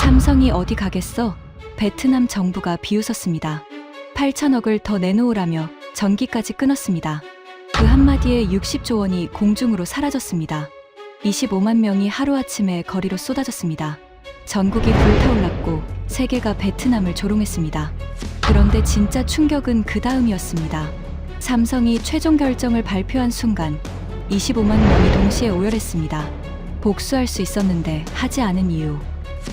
삼성이 어디 가겠어? 베트남 정부가 비웃었습니다. 8천억을 더 내놓으라며 전기까지 끊었습니다. 그 한마디에 60조 원이 공중으로 사라졌습니다. 25만 명이 하루아침에 거리로 쏟아졌습니다. 전국이 불타올랐고 세계가 베트남을 조롱했습니다. 그런데 진짜 충격은 그 다음이었습니다. 삼성이 최종 결정을 발표한 순간 25만 명이 동시에 오열했습니다. 복수할 수 있었는데 하지 않은 이유.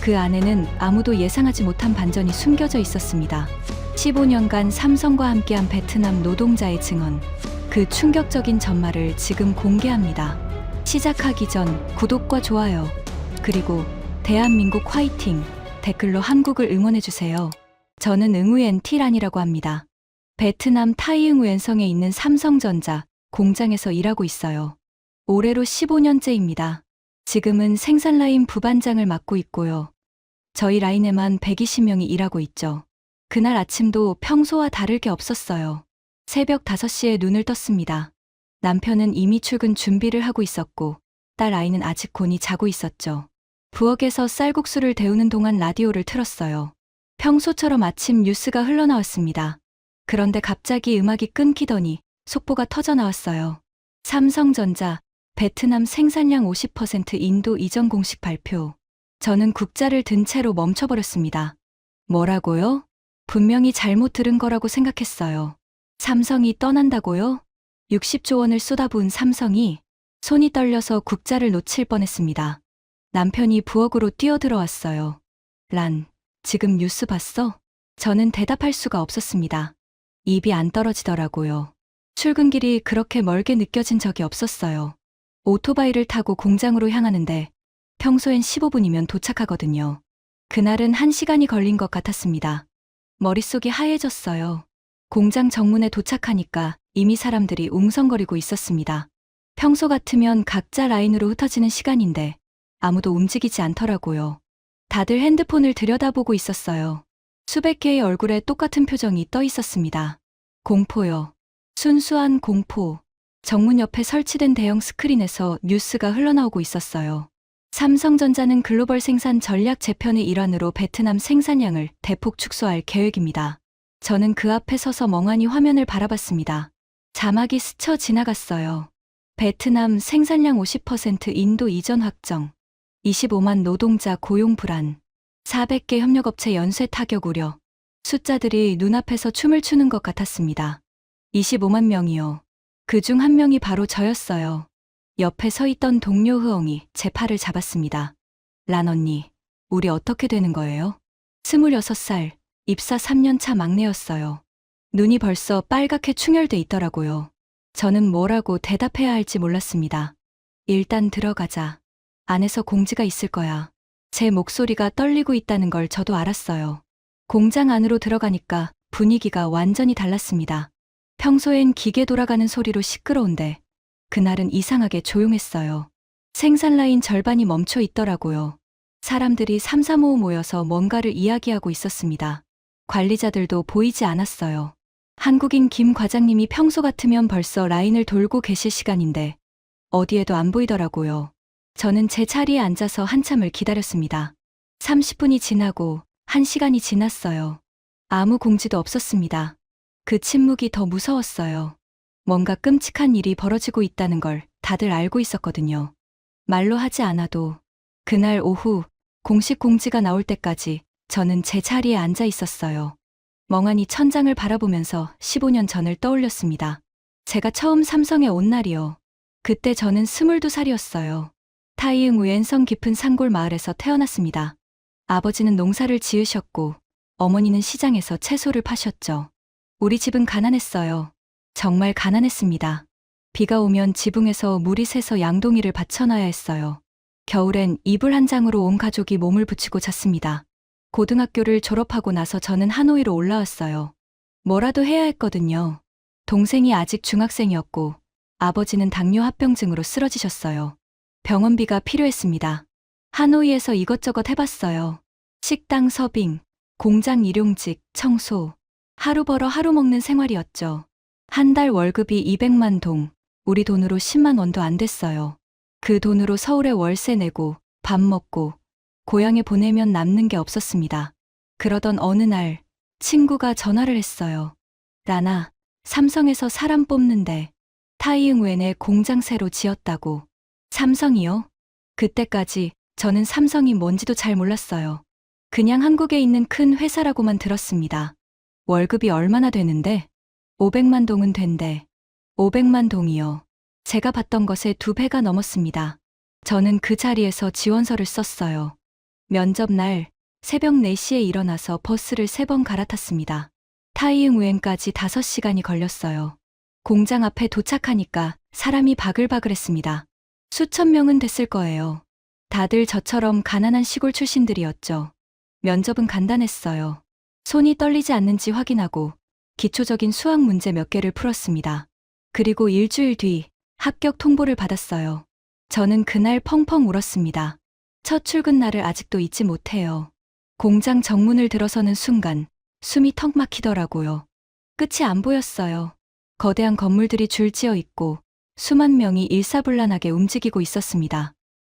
그 안에는 아무도 예상하지 못한 반전이 숨겨져 있었습니다. 15년간 삼성과 함께한 베트남 노동자의 증언. 그 충격적인 전말을 지금 공개합니다. 시작하기 전 구독과 좋아요, 그리고 대한민국 화이팅 댓글로 한국을 응원해주세요. 저는 응우엔 티란이라고 합니다. 베트남 타이응우엔성에 있는 삼성전자 공장에서 일하고 있어요. 올해로 15년째입니다. 지금은 생산라인 부반장을 맡고 있고요. 저희 라인에만 120명이 일하고 있죠. 그날 아침도 평소와 다를 게 없었어요. 새벽 5시에 눈을 떴습니다. 남편은 이미 출근 준비를 하고 있었고 딸 아이는 아직 곤히 자고 있었죠. 부엌에서 쌀국수를 데우는 동안 라디오를 틀었어요. 평소처럼 아침 뉴스가 흘러나왔습니다. 그런데 갑자기 음악이 끊기더니 속보가 터져나왔어요. 삼성전자 베트남 생산량 50% 인도 이전 공식 발표. 저는 국자를 든 채로 멈춰버렸습니다. 뭐라고요? 분명히 잘못 들은 거라고 생각했어요. 삼성이 떠난다고요? 60조 원을 쏟아부은 삼성이 손이 떨려서 국자를 놓칠 뻔했습니다. 남편이 부엌으로 뛰어들어왔어요. 란, 지금 뉴스 봤어? 저는 대답할 수가 없었습니다. 입이 안 떨어지더라고요. 출근길이 그렇게 멀게 느껴진 적이 없었어요. 오토바이를 타고 공장으로 향하는데 평소엔 15분이면 도착하거든요. 그날은 1시간이 걸린 것 같았습니다. 머릿속이 하얘졌어요. 공장 정문에 도착하니까 이미 사람들이 웅성거리고 있었습니다. 평소 같으면 각자 라인으로 흩어지는 시간인데 아무도 움직이지 않더라고요. 다들 핸드폰을 들여다보고 있었어요. 수백 개의 얼굴에 똑같은 표정이 떠 있었습니다. 공포요. 순수한 공포. 정문 옆에 설치된 대형 스크린에서 뉴스가 흘러나오고 있었어요. 삼성전자는 글로벌 생산 전략 재편의 일환으로 베트남 생산량을 대폭 축소할 계획입니다. 저는 그 앞에 서서 멍하니 화면을 바라봤습니다. 자막이 스쳐 지나갔어요. 베트남 생산량 50% 인도 이전 확정. 25만 노동자 고용 불안. 400개 협력업체 연쇄 타격 우려. 숫자들이 눈앞에서 춤을 추는 것 같았습니다. 25만 명이요. 그중 한 명이 바로 저였어요. 옆에 서 있던 동료 흐엉이 제 팔을 잡았습니다. 란 언니, 우리 어떻게 되는 거예요? 26살, 입사 3년 차 막내였어요. 눈이 벌써 빨갛게 충혈돼 있더라고요. 저는 뭐라고 대답해야 할지 몰랐습니다. 일단 들어가자. 안에서 공지가 있을 거야. 제 목소리가 떨리고 있다는 걸 저도 알았어요. 공장 안으로 들어가니까 분위기가 완전히 달랐습니다. 평소엔 기계 돌아가는 소리로 시끄러운데 그날은 이상하게 조용했어요. 생산 라인 절반이 멈춰 있더라고요. 사람들이 삼삼오오 모여서 뭔가를 이야기하고 있었습니다. 관리자들도 보이지 않았어요. 한국인 김 과장님이 평소 같으면 벌써 라인을 돌고 계실 시간인데 어디에도 안 보이더라고요. 저는 제 자리에 앉아서 한참을 기다렸습니다. 30분이 지나고 1시간이 지났어요. 아무 공지도 없었습니다. 그 침묵이 더 무서웠어요. 뭔가 끔찍한 일이 벌어지고 있다는 걸 다들 알고 있었거든요. 말로 하지 않아도 그날 오후 공식 공지가 나올 때까지 저는 제 자리에 앉아 있었어요. 멍하니 천장을 바라보면서 15년 전을 떠올렸습니다. 제가 처음 삼성에 온 날이요. 그때 저는 22살이었어요. 타이응우엔성 깊은 산골 마을에서 태어났습니다. 아버지는 농사를 지으셨고 어머니는 시장에서 채소를 파셨죠. 우리 집은 가난했어요. 정말 가난했습니다. 비가 오면 지붕에서 물이 새서 양동이를 받쳐놔야 했어요. 겨울엔 이불 한 장으로 온 가족이 몸을 붙이고 잤습니다. 고등학교를 졸업하고 나서 저는 하노이로 올라왔어요. 뭐라도 해야 했거든요. 동생이 아직 중학생이었고 아버지는 당뇨 합병증으로 쓰러지셨어요. 병원비가 필요했습니다. 하노이에서 이것저것 해봤어요. 식당 서빙, 공장 일용직, 청소. 하루 벌어 하루 먹는 생활이었죠. 한 달 월급이 200만 동, 우리 돈으로 10만 원도 안 됐어요. 그 돈으로 서울에 월세 내고 밥 먹고 고향에 보내면 남는 게 없었습니다. 그러던 어느 날 친구가 전화를 했어요. 라나, 삼성에서 사람 뽑는데 타이응웬에 공장 새로 지었다고. 삼성이요? 그때까지 저는 삼성이 뭔지도 잘 몰랐어요. 그냥 한국에 있는 큰 회사라고만 들었습니다. 월급이 얼마나 되는데? 500만 동은 된대. 500만 동이요. 제가 봤던 것의 2배가 넘었습니다. 저는 그 자리에서 지원서를 썼어요. 면접 날 새벽 4시에 일어나서 버스를 3번 갈아탔습니다. 타이응우엔까지 5시간이 걸렸어요. 공장 앞에 도착하니까 사람이 바글바글했습니다. 수천 명은 됐을 거예요. 다들 저처럼 가난한 시골 출신들이었죠. 면접은 간단했어요. 손이 떨리지 않는지 확인하고 기초적인 수학 문제 몇 개를 풀었습니다. 그리고 일주일 뒤 합격 통보를 받았어요. 저는 그날 펑펑 울었습니다. 첫 출근 날을 아직도 잊지 못해요. 공장 정문을 들어서는 순간 숨이 턱 막히더라고요. 끝이 안 보였어요. 거대한 건물들이 줄지어 있고 수만 명이 일사불란하게 움직이고 있었습니다.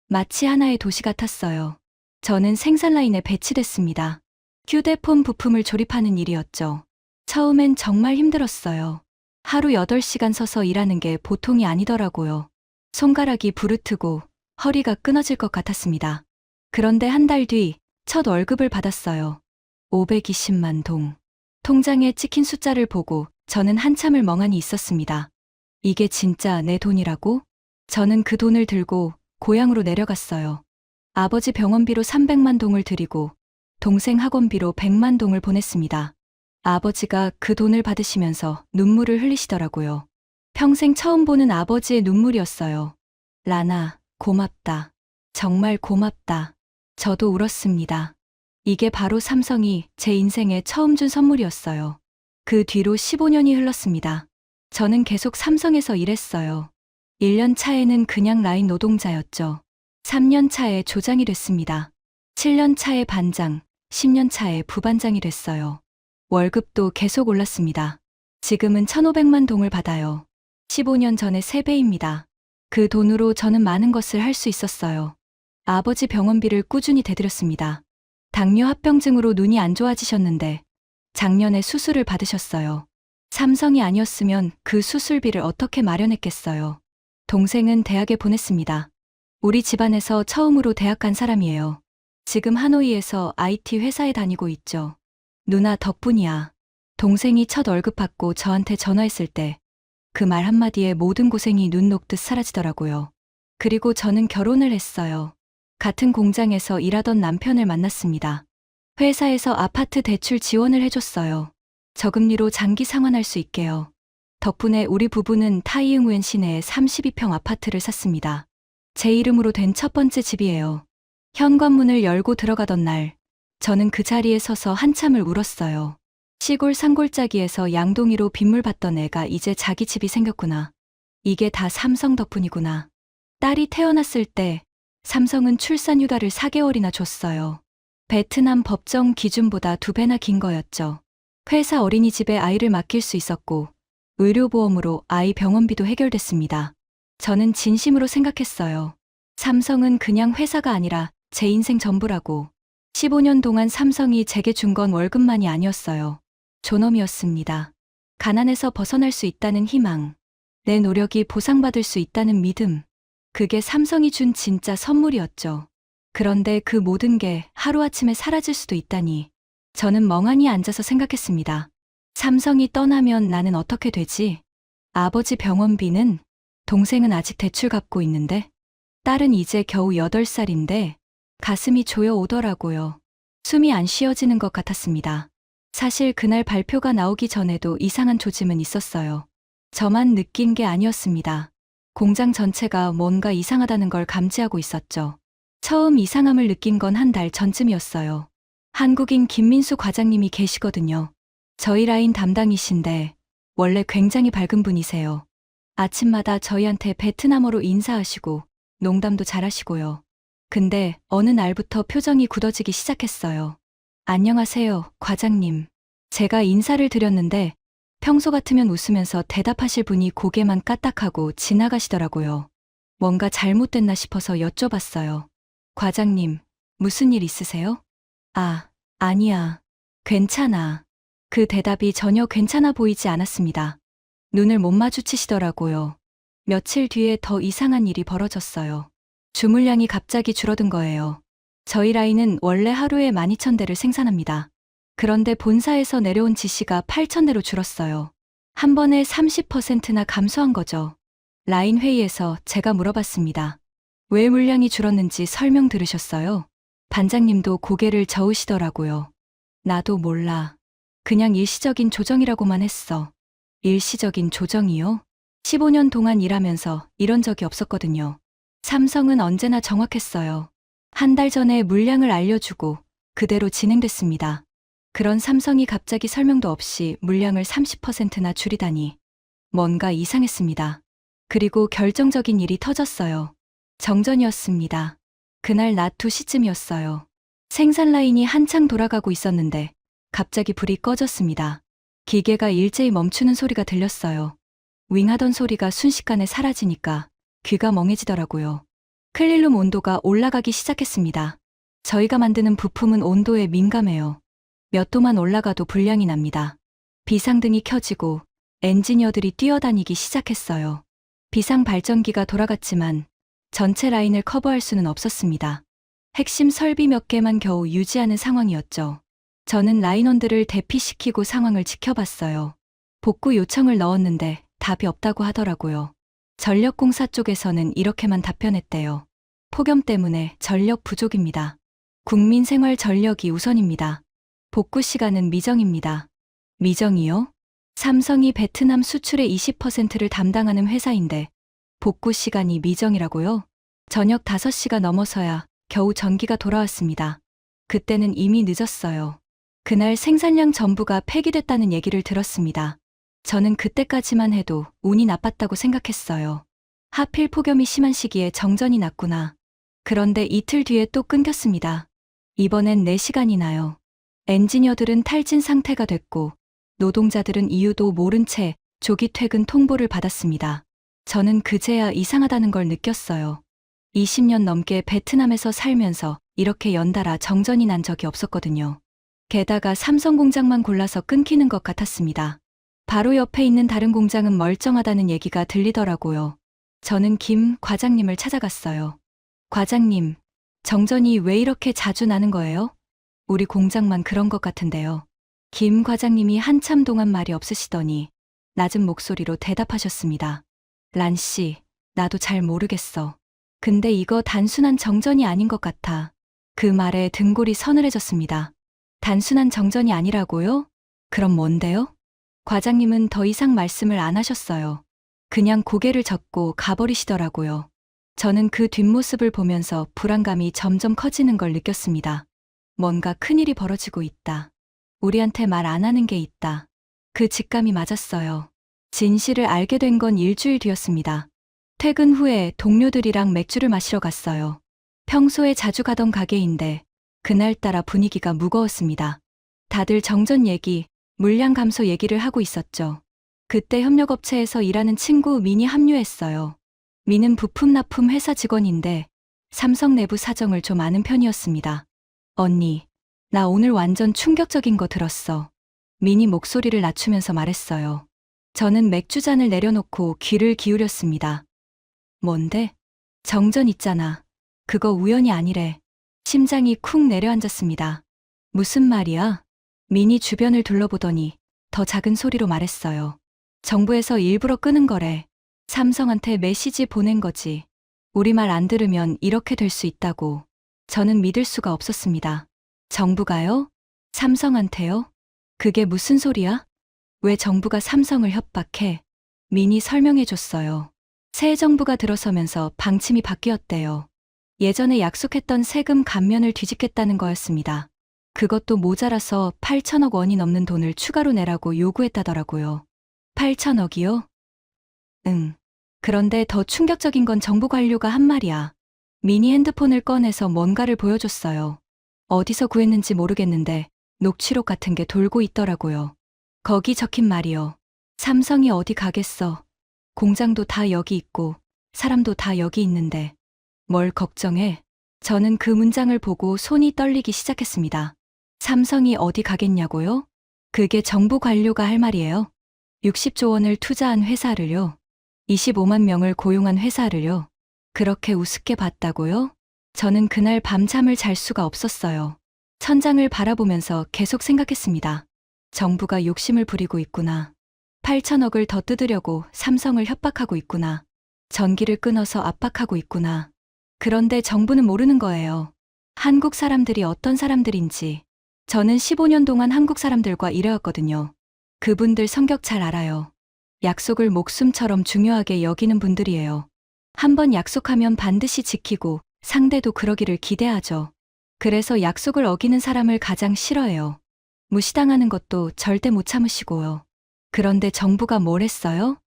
마치 하나의 도시 같았어요. 저는 생산 라인에 배치됐습니다. 휴대폰 부품을 조립하는 일이었죠. 처음엔 정말 힘들었어요. 하루 8시간 서서 일하는 게 보통이 아니더라고요. 손가락이 부르트고 허리가 끊어질 것 같았습니다. 그런데 한 달 뒤 첫 월급을 받았어요. 520만 동. 통장에 찍힌 숫자를 보고 저는 한참을 멍하니 있었습니다. 이게 진짜 내 돈이라고? 저는 그 돈을 들고 고향으로 내려갔어요. 아버지 병원비로 300만 동을 드리고 동생 학원비로 100만 동을 보냈습니다. 아버지가 그 돈을 받으시면서 눈물을 흘리시더라고요. 평생 처음 보는 아버지의 눈물이었어요. 라나, 고맙다. 정말 고맙다. 저도 울었습니다. 이게 바로 삼성이 제 인생에 처음 준 선물이었어요. 그 뒤로 15년이 흘렀습니다. 저는 계속 삼성에서 일했어요. 1년 차에는 그냥 라인 노동자였죠. 3년 차에 조장이 됐습니다. 7년 차에 반장, 10년 차에 부반장이 됐어요. 월급도 계속 올랐습니다. 지금은 1,500만 동을 받아요. 15년 전의 3배입니다. 그 돈으로 저는 많은 것을 할 수 있었어요. 아버지 병원비를 꾸준히 대드렸습니다. 당뇨 합병증으로 눈이 안 좋아지셨는데 작년에 수술을 받으셨어요. 삼성이 아니었으면 그 수술비를 어떻게 마련했겠어요. 동생은 대학에 보냈습니다. 우리 집안에서 처음으로 대학 간 사람이에요. 지금 하노이에서 IT 회사에 다니고 있죠. 누나 덕분이야. 동생이 첫 월급 받고 저한테 전화했을 때 그 말 한마디에 모든 고생이 눈 녹듯 사라지더라고요. 그리고 저는 결혼을 했어요. 같은 공장에서 일하던 남편을 만났습니다. 회사에서 아파트 대출 지원을 해줬어요. 저금리로 장기 상환할 수 있게요. 덕분에 우리 부부는 타이응우엔 시내에 32평 아파트를 샀습니다. 제 이름으로 된 첫 번째 집이에요. 현관문을 열고 들어가던 날, 저는 그 자리에 서서 한참을 울었어요. 시골 산골짜기에서 양동이로 빗물 받던 애가 이제 자기 집이 생겼구나. 이게 다 삼성 덕분이구나. 딸이 태어났을 때 삼성은 출산 휴가를 4개월이나 줬어요. 베트남 법정 기준보다 2배나 긴 거였죠. 회사 어린이집에 아이를 맡길 수 있었고 의료보험으로 아이 병원비도 해결됐습니다. 저는 진심으로 생각했어요. 삼성은 그냥 회사가 아니라 제 인생 전부라고. 15년 동안 삼성이 제게 준 건 월급만이 아니었어요. 존엄이었습니다. 가난에서 벗어날 수 있다는 희망, 내 노력이 보상받을 수 있다는 믿음. 그게 삼성이 준 진짜 선물이었죠. 그런데 그 모든 게 하루아침에 사라질 수도 있다니. 저는 멍하니 앉아서 생각했습니다. 삼성이 떠나면 나는 어떻게 되지? 아버지 병원비는? 동생은 아직 대출 갚고 있는데? 딸은 이제 겨우 8살인데 가슴이 조여오더라고요. 숨이 안 쉬어지는 것 같았습니다. 사실 그날 발표가 나오기 전에도 이상한 조짐은 있었어요. 저만 느낀 게 아니었습니다. 공장 전체가 뭔가 이상하다는 걸 감지하고 있었죠. 처음 이상함을 느낀 건 한 달 전쯤이었어요. 한국인 김민수 과장님이 계시거든요. 저희 라인 담당이신데 원래 굉장히 밝은 분이세요. 아침마다 저희한테 베트남어로 인사하시고 농담도 잘하시고요. 근데 어느 날부터 표정이 굳어지기 시작했어요. 안녕하세요, 과장님. 제가 인사를 드렸는데 평소 같으면 웃으면서 대답하실 분이 고개만 까딱하고 지나가시더라고요. 뭔가 잘못됐나 싶어서 여쭤봤어요. 과장님, 무슨 일 있으세요? 아, 아니야. 괜찮아. 그 대답이 전혀 괜찮아 보이지 않았습니다. 눈을 못 마주치시더라고요. 며칠 뒤에 더 이상한 일이 벌어졌어요. 주물량이 갑자기 줄어든 거예요. 저희 라인은 원래 하루에 12,000대를 생산합니다. 그런데 본사에서 내려온 지시가 8,000대로 줄었어요. 한 번에 30%나 감소한 거죠. 라인 회의에서 제가 물어봤습니다. 왜 물량이 줄었는지 설명 들으셨어요? 반장님도 고개를 저으시더라고요. 나도 몰라. 그냥 일시적인 조정이라고만 했어. 일시적인 조정이요? 15년 동안 일하면서 이런 적이 없었거든요. 삼성은 언제나 정확했어요. 한 달 전에 물량을 알려주고 그대로 진행됐습니다. 그런 삼성이 갑자기 설명도 없이 물량을 30%나 줄이다니 뭔가 이상했습니다. 그리고 결정적인 일이 터졌어요. 정전이었습니다. 그날 낮 2시쯤이었어요. 생산 라인이 한창 돌아가고 있었는데 갑자기 불이 꺼졌습니다. 기계가 일제히 멈추는 소리가 들렸어요. 윙하던 소리가 순식간에 사라지니까 귀가 멍해지더라고요. 클린룸 온도가 올라가기 시작했습니다. 저희가 만드는 부품은 온도에 민감해요. 몇 도만 올라가도 불량이 납니다. 비상등이 켜지고 엔지니어들이 뛰어다니기 시작했어요. 비상 발전기가 돌아갔지만 전체 라인을 커버할 수는 없었습니다. 핵심 설비 몇 개만 겨우 유지하는 상황이었죠. 저는 라인원들을 대피시키고 상황을 지켜봤어요. 복구 요청을 넣었는데 답이 없다고 하더라고요. 전력공사 쪽에서는 이렇게만 답변했대요. 폭염 때문에 전력 부족입니다. 국민 생활 전력이 우선입니다. 복구 시간은 미정입니다. 미정이요? 삼성이 베트남 수출의 20%를 담당하는 회사인데 복구 시간이 미정이라고요? 저녁 5시가 넘어서야 겨우 전기가 돌아왔습니다. 그때는 이미 늦었어요. 그날 생산량 전부가 폐기됐다는 얘기를 들었습니다. 저는 그때까지만 해도 운이 나빴다고 생각했어요. 하필 폭염이 심한 시기에 정전이 났구나. 그런데 이틀 뒤에 또 끊겼습니다. 이번엔 4시간이나요. 엔지니어들은 탈진 상태가 됐고 노동자들은 이유도 모른 채 조기 퇴근 통보를 받았습니다. 저는 그제야 이상하다는 걸 느꼈어요. 20년 넘게 베트남에서 살면서 이렇게 연달아 정전이 난 적이 없었거든요. 게다가 삼성 공장만 골라서 끊기는 것 같았습니다. 바로 옆에 있는 다른 공장은 멀쩡하다는 얘기가 들리더라고요. 저는 김 과장님을 찾아갔어요. 과장님, 정전이 왜 이렇게 자주 나는 거예요? 우리 공장만 그런 것 같은데요. 김 과장님이 한참 동안 말이 없으시더니 낮은 목소리로 대답하셨습니다. 란 씨, 나도 잘 모르겠어. 근데 이거 단순한 정전이 아닌 것 같아. 그 말에 등골이 서늘해졌습니다. 단순한 정전이 아니라고요? 그럼 뭔데요? 과장님은 더 이상 말씀을 안 하셨어요. 그냥 고개를 젓고 가버리시더라고요. 저는 그 뒷모습을 보면서 불안감이 점점 커지는 걸 느꼈습니다. 뭔가 큰일이 벌어지고 있다. 우리한테 말 안 하는 게 있다. 그 직감이 맞았어요. 진실을 알게 된 건 일주일 뒤였습니다. 퇴근 후에 동료들이랑 맥주를 마시러 갔어요. 평소에 자주 가던 가게인데 그날따라 분위기가 무거웠습니다. 다들 정전 얘기, 물량 감소 얘기를 하고 있었죠. 그때 협력업체에서 일하는 친구 민이 합류했어요. 민은 부품 납품 회사 직원인데 삼성 내부 사정을 좀 아는 편이었습니다. 언니, 나 오늘 완전 충격적인 거 들었어. 민이 목소리를 낮추면서 말했어요. 저는 맥주잔을 내려놓고 귀를 기울였습니다. 뭔데? 정전 있잖아. 그거 우연이 아니래. 심장이 쿵 내려앉았습니다. 무슨 말이야? 민이 주변을 둘러보더니 더 작은 소리로 말했어요. 정부에서 일부러 끄는 거래. 삼성한테 메시지 보낸 거지. 우리 말 안 들으면 이렇게 될 수 있다고. 저는 믿을 수가 없었습니다. 정부가요? 삼성한테요? 그게 무슨 소리야? 왜 정부가 삼성을 협박해? 민이 설명해줬어요. 새 정부가 들어서면서 방침이 바뀌었대요. 예전에 약속했던 세금 감면을 뒤집겠다는 거였습니다. 그것도 모자라서 8천억 원이 넘는 돈을 추가로 내라고 요구했다더라고요. 8천억이요? 응. 그런데 더 충격적인 건 정부 관료가 한 말이야. 민이 핸드폰을 꺼내서 뭔가를 보여줬어요. 어디서 구했는지 모르겠는데 녹취록 같은 게 돌고 있더라고요. 거기 적힌 말이요. 삼성이 어디 가겠어. 공장도 다 여기 있고 사람도 다 여기 있는데 뭘 걱정해. 저는 그 문장을 보고 손이 떨리기 시작했습니다. 삼성이 어디 가겠냐고요? 그게 정부 관료가 할 말이에요. 60조 원을 투자한 회사를요. 25만 명을 고용한 회사를요. 그렇게 우습게 봤다고요? 저는 그날 밤잠을 잘 수가 없었어요. 천장을 바라보면서 계속 생각했습니다. 정부가 욕심을 부리고 있구나. 8천억을 더 뜯으려고 삼성을 협박하고 있구나. 전기를 끊어서 압박하고 있구나. 그런데 정부는 모르는 거예요. 한국 사람들이 어떤 사람들인지. 저는 15년 동안 한국 사람들과 일해왔거든요. 그분들 성격 잘 알아요. 약속을 목숨처럼 중요하게 여기는 분들이에요. 한번 약속하면 반드시 지키고 상대도 그러기를 기대하죠. 그래서 약속을 어기는 사람을 가장 싫어해요. 무시당하는 것도 절대 못 참으시고요. 그런데 정부가 뭘 했어요?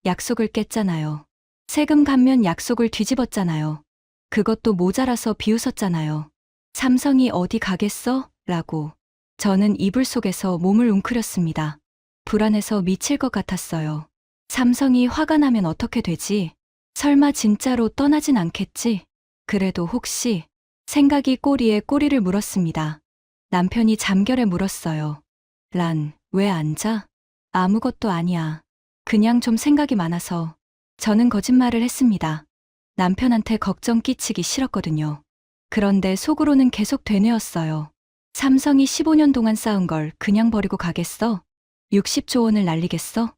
약속을 깼잖아요. 세금 감면 약속을 뒤집었잖아요. 그것도 모자라서 비웃었잖아요. 삼성이 어디 가겠어? 라고. 저는 이불 속에서 몸을 웅크렸습니다. 불안해서 미칠 것 같았어요. 삼성이 화가 나면 어떻게 되지? 설마 진짜로 떠나진 않겠지? 그래도 혹시 생각이 꼬리에 꼬리를 물었습니다. 남편이 잠결에 물었어요. 란, 왜 안 자? 아무것도 아니야. 그냥 좀 생각이 많아서. 저는 거짓말을 했습니다. 남편한테 걱정 끼치기 싫었거든요. 그런데 속으로는 계속 되뇌었어요. 삼성이 15년 동안 쌓은 걸 그냥 버리고 가겠어? 60조 원을 날리겠어?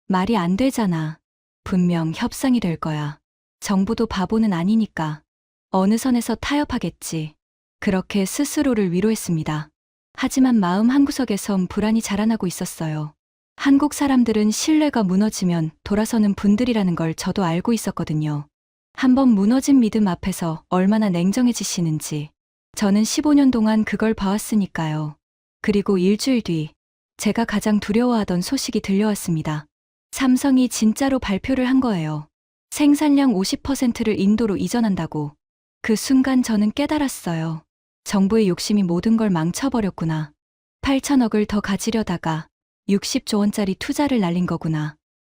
말이 안 되잖아. 분명 협상이 될 거야. 정부도 바보는 아니니까. 어느 선에서 타협하겠지. 그렇게 스스로를 위로했습니다. 하지만 마음 한구석에선 불안이 자라나고 있었어요. 한국 사람들은 신뢰가 무너지면 돌아서는 분들이라는 걸 저도 알고 있었거든요. 한번 무너진 믿음 앞에서 얼마나 냉정해지시는지. 저는 15년 동안 그걸 봐왔으니까요. 그리고 일주일 뒤, 제가 가장 두려워하던 소식이 들려왔습니다. 삼성이 진짜로 발표를 한 거예요. 생산량 50%를 인도로 이전한다고. 그 순간 저는 깨달았어요. 정부의 욕심이 모든 걸 망쳐버렸구나. 8천억을 더 가지려다가 60조 원짜리 투자를 날린 거구나.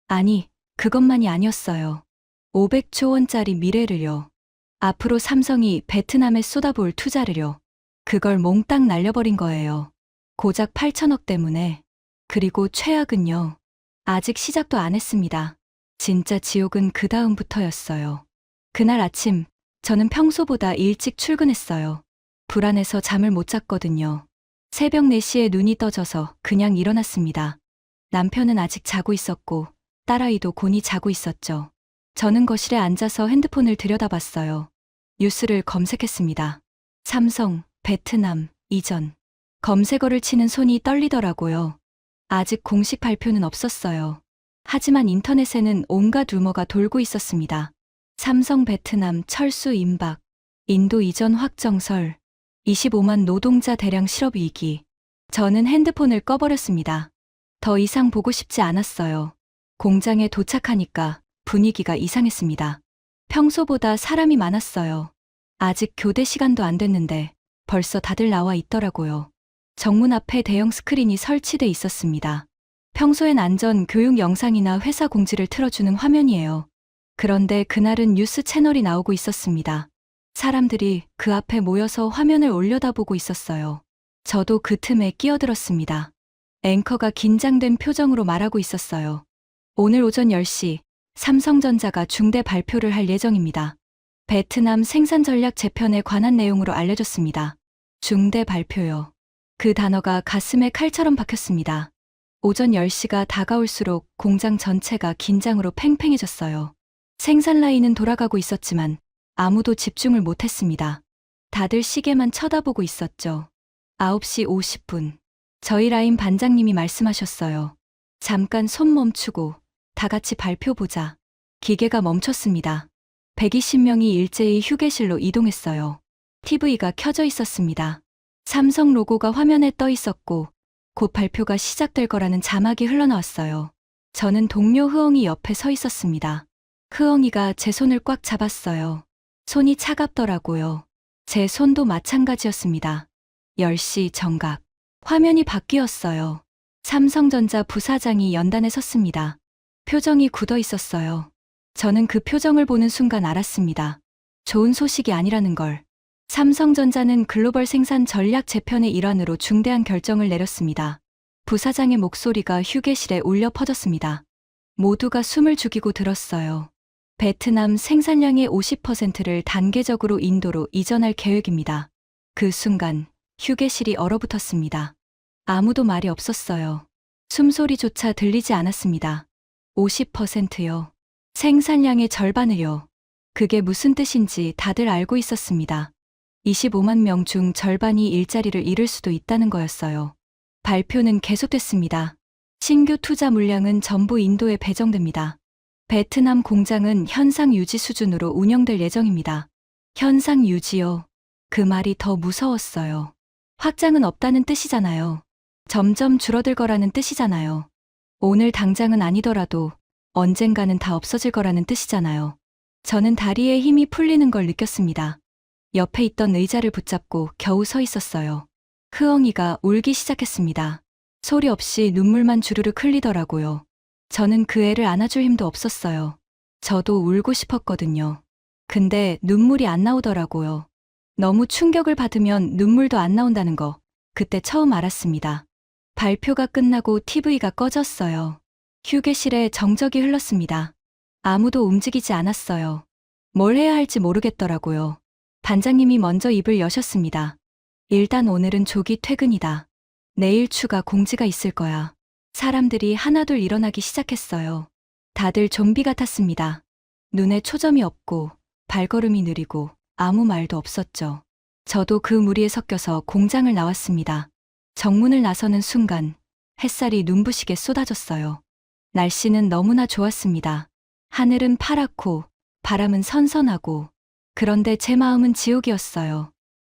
아니, 그것만이 아니었어요. 500조 원짜리 미래를요. 앞으로 삼성이 베트남에 쏟아부을 투자를요. 그걸 몽땅 날려버린 거예요. 고작 8천억 때문에. 그리고 최악은요. 아직 시작도 안 했습니다. 진짜 지옥은 그 다음부터였어요. 그날 아침, 저는 평소보다 일찍 출근했어요. 불안해서 잠을 못 잤거든요. 새벽 4시에 눈이 떠져서 그냥 일어났습니다. 남편은 아직 자고 있었고, 딸아이도 곤히 자고 있었죠. 저는 거실에 앉아서 핸드폰을 들여다봤어요. 뉴스를 검색했습니다. 삼성, 베트남, 이전. 검색어를 치는 손이 떨리더라고요. 아직 공식 발표는 없었어요. 하지만 인터넷에는 온갖 루머가 돌고 있었습니다. 삼성 베트남 철수 임박, 인도 이전 확정설, 25만 노동자 대량 실업 위기. 저는 핸드폰을 꺼버렸습니다. 더 이상 보고 싶지 않았어요. 공장에 도착하니까 분위기가 이상했습니다. 평소보다 사람이 많았어요. 아직 교대 시간도 안 됐는데 벌써 다들 나와 있더라고요. 정문 앞에 대형 스크린이 설치돼 있었습니다. 평소엔 안전 교육 영상이나 회사 공지를 틀어주는 화면이에요. 그런데 그날은 뉴스 채널이 나오고 있었습니다. 사람들이 그 앞에 모여서 화면을 올려다보고 있었어요. 저도 그 틈에 끼어들었습니다. 앵커가 긴장된 표정으로 말하고 있었어요. 오늘 오전 10시 삼성전자가 중대 발표를 할 예정입니다. 베트남 생산 전략 재편에 관한 내용으로 알려졌습니다. 중대 발표요. 그 단어가 가슴에 칼처럼 박혔습니다. 오전 10시가 다가올수록 공장 전체가 긴장으로 팽팽해졌어요. 생산 라인은 돌아가고 있었지만 아무도 집중을 못했습니다. 다들 시계만 쳐다보고 있었죠. 9시 50분. 저희 라인 반장님이 말씀하셨어요. 잠깐 손 멈추고 다 같이 발표 보자. 기계가 멈췄습니다. 120명이 일제히 휴게실로 이동했어요. TV가 켜져 있었습니다. 삼성 로고가 화면에 떠 있었고 곧 발표가 시작될 거라는 자막이 흘러나왔어요. 저는 동료 흐엉이 옆에 서 있었습니다. 흐엉이가 제 손을 꽉 잡았어요. 손이 차갑더라고요. 제 손도 마찬가지였습니다. 10시 정각. 화면이 바뀌었어요. 삼성전자 부사장이 연단에 섰습니다. 표정이 굳어 있었어요. 저는 그 표정을 보는 순간 알았습니다. 좋은 소식이 아니라는 걸. 삼성전자는 글로벌 생산 전략 재편의 일환으로 중대한 결정을 내렸습니다. 부사장의 목소리가 휴게실에 울려 퍼졌습니다. 모두가 숨을 죽이고 들었어요. 베트남 생산량의 50%를 단계적으로 인도로 이전할 계획입니다. 그 순간 휴게실이 얼어붙었습니다. 아무도 말이 없었어요. 숨소리조차 들리지 않았습니다. 50%요. 생산량의 절반을요. 그게 무슨 뜻인지 다들 알고 있었습니다. 25만 명 중 절반이 일자리를 잃을 수도 있다는 거였어요. 발표는 계속됐습니다. 신규 투자 물량은 전부 인도에 배정됩니다. 베트남 공장은 현상 유지 수준으로 운영될 예정입니다. 현상 유지요. 그 말이 더 무서웠어요. 확장은 없다는 뜻이잖아요. 점점 줄어들 거라는 뜻이잖아요. 오늘 당장은 아니더라도 언젠가는 다 없어질 거라는 뜻이잖아요. 저는 다리에 힘이 풀리는 걸 느꼈습니다. 옆에 있던 의자를 붙잡고 겨우 서 있었어요. 흐엉이가 울기 시작했습니다. 소리 없이 눈물만 주르륵 흘리더라고요. 저는 그 애를 안아줄 힘도 없었어요. 저도 울고 싶었거든요. 근데 눈물이 안 나오더라고요. 너무 충격을 받으면 눈물도 안 나온다는 거 그때 처음 알았습니다. 발표가 끝나고 TV가 꺼졌어요. 휴게실에 정적이 흘렀습니다. 아무도 움직이지 않았어요. 뭘 해야 할지 모르겠더라고요. 반장님이 먼저 입을 여셨습니다. 일단 오늘은 조기 퇴근이다. 내일 추가 공지가 있을 거야. 사람들이 하나둘 일어나기 시작했어요. 다들 좀비 같았습니다. 눈에 초점이 없고 발걸음이 느리고 아무 말도 없었죠. 저도 그 무리에 섞여서 공장을 나왔습니다. 정문을 나서는 순간 햇살이 눈부시게 쏟아졌어요. 날씨는 너무나 좋았습니다. 하늘은 파랗고 바람은 선선하고 그런데 제 마음은 지옥이었어요.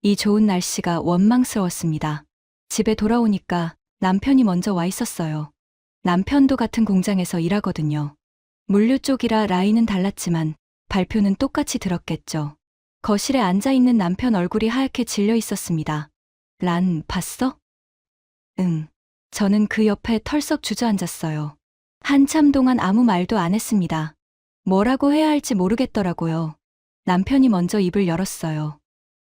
이 좋은 날씨가 원망스러웠습니다. 집에 돌아오니까 남편이 먼저 와 있었어요. 남편도 같은 공장에서 일하거든요. 물류 쪽이라 라인은 달랐지만 발표는 똑같이 들었겠죠. 거실에 앉아있는 남편 얼굴이 하얗게 질려 있었습니다. 란, 봤어? 응. 저는 그 옆에 털썩 주저앉았어요. 한참 동안 아무 말도 안 했습니다. 뭐라고 해야 할지 모르겠더라고요. 남편이 먼저 입을 열었어요.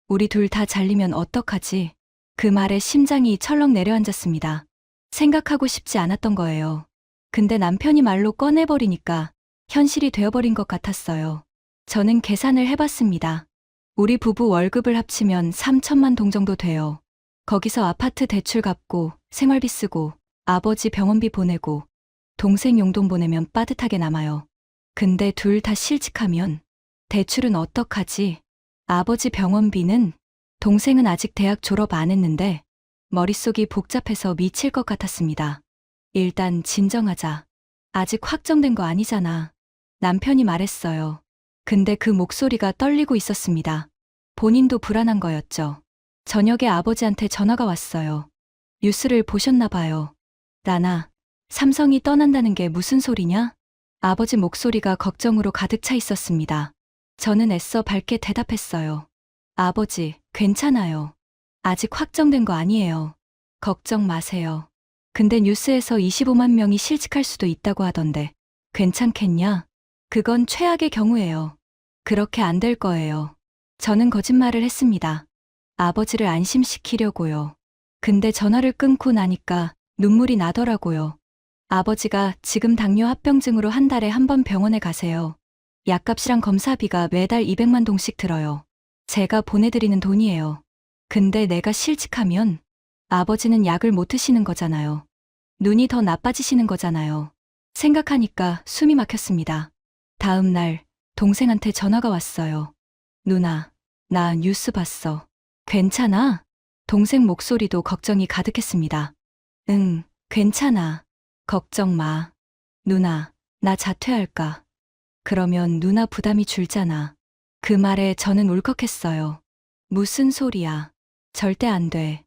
우리 둘 다 잘리면 어떡하지? 그 말에 심장이 철렁 내려앉았습니다. 생각하고 싶지 않았던 거예요. 근데 남편이 말로 꺼내버리니까 현실이 되어버린 것 같았어요. 저는 계산을 해봤습니다. 우리 부부 월급을 합치면 3천만 동 정도 돼요. 거기서 아파트 대출 갚고 생활비 쓰고 아버지 병원비 보내고 동생 용돈 보내면 빠듯하게 남아요. 근데 둘 다 실직하면 대출은 어떡하지? 아버지 병원비는? 동생은 아직 대학 졸업 안 했는데 머릿속이 복잡해서 미칠 것 같았습니다. 일단 진정하자. 아직 확정된 거 아니잖아. 남편이 말했어요. 근데 그 목소리가 떨리고 있었습니다. 본인도 불안한 거였죠. 저녁에 아버지한테 전화가 왔어요. 뉴스를 보셨나 봐요. 라나, 삼성이 떠난다는 게 무슨 소리냐? 아버지 목소리가 걱정으로 가득 차 있었습니다. 저는 애써 밝게 대답했어요. 아버지, 괜찮아요. 아직 확정된 거 아니에요. 걱정 마세요. 근데 뉴스에서 25만 명이 실직할 수도 있다고 하던데 괜찮겠냐? 그건 최악의 경우예요. 그렇게 안 될 거예요. 저는 거짓말을 했습니다. 아버지를 안심시키려고요. 근데 전화를 끊고 나니까 눈물이 나더라고요. 아버지가 지금 당뇨 합병증으로 한 달에 한 번 병원에 가세요. 약값이랑 검사비가 매달 200만 동씩 들어요. 제가 보내드리는 돈이에요. 근데 내가 실직하면 아버지는 약을 못 드시는 거잖아요. 눈이 더 나빠지시는 거잖아요. 생각하니까 숨이 막혔습니다. 다음 날 동생한테 전화가 왔어요. 누나, 나 뉴스 봤어. 괜찮아? 동생 목소리도 걱정이 가득했습니다. 응, 괜찮아. 걱정 마. 누나, 나 자퇴할까? 그러면 누나 부담이 줄잖아. 그 말에 저는 울컥했어요. 무슨 소리야. 절대 안 돼.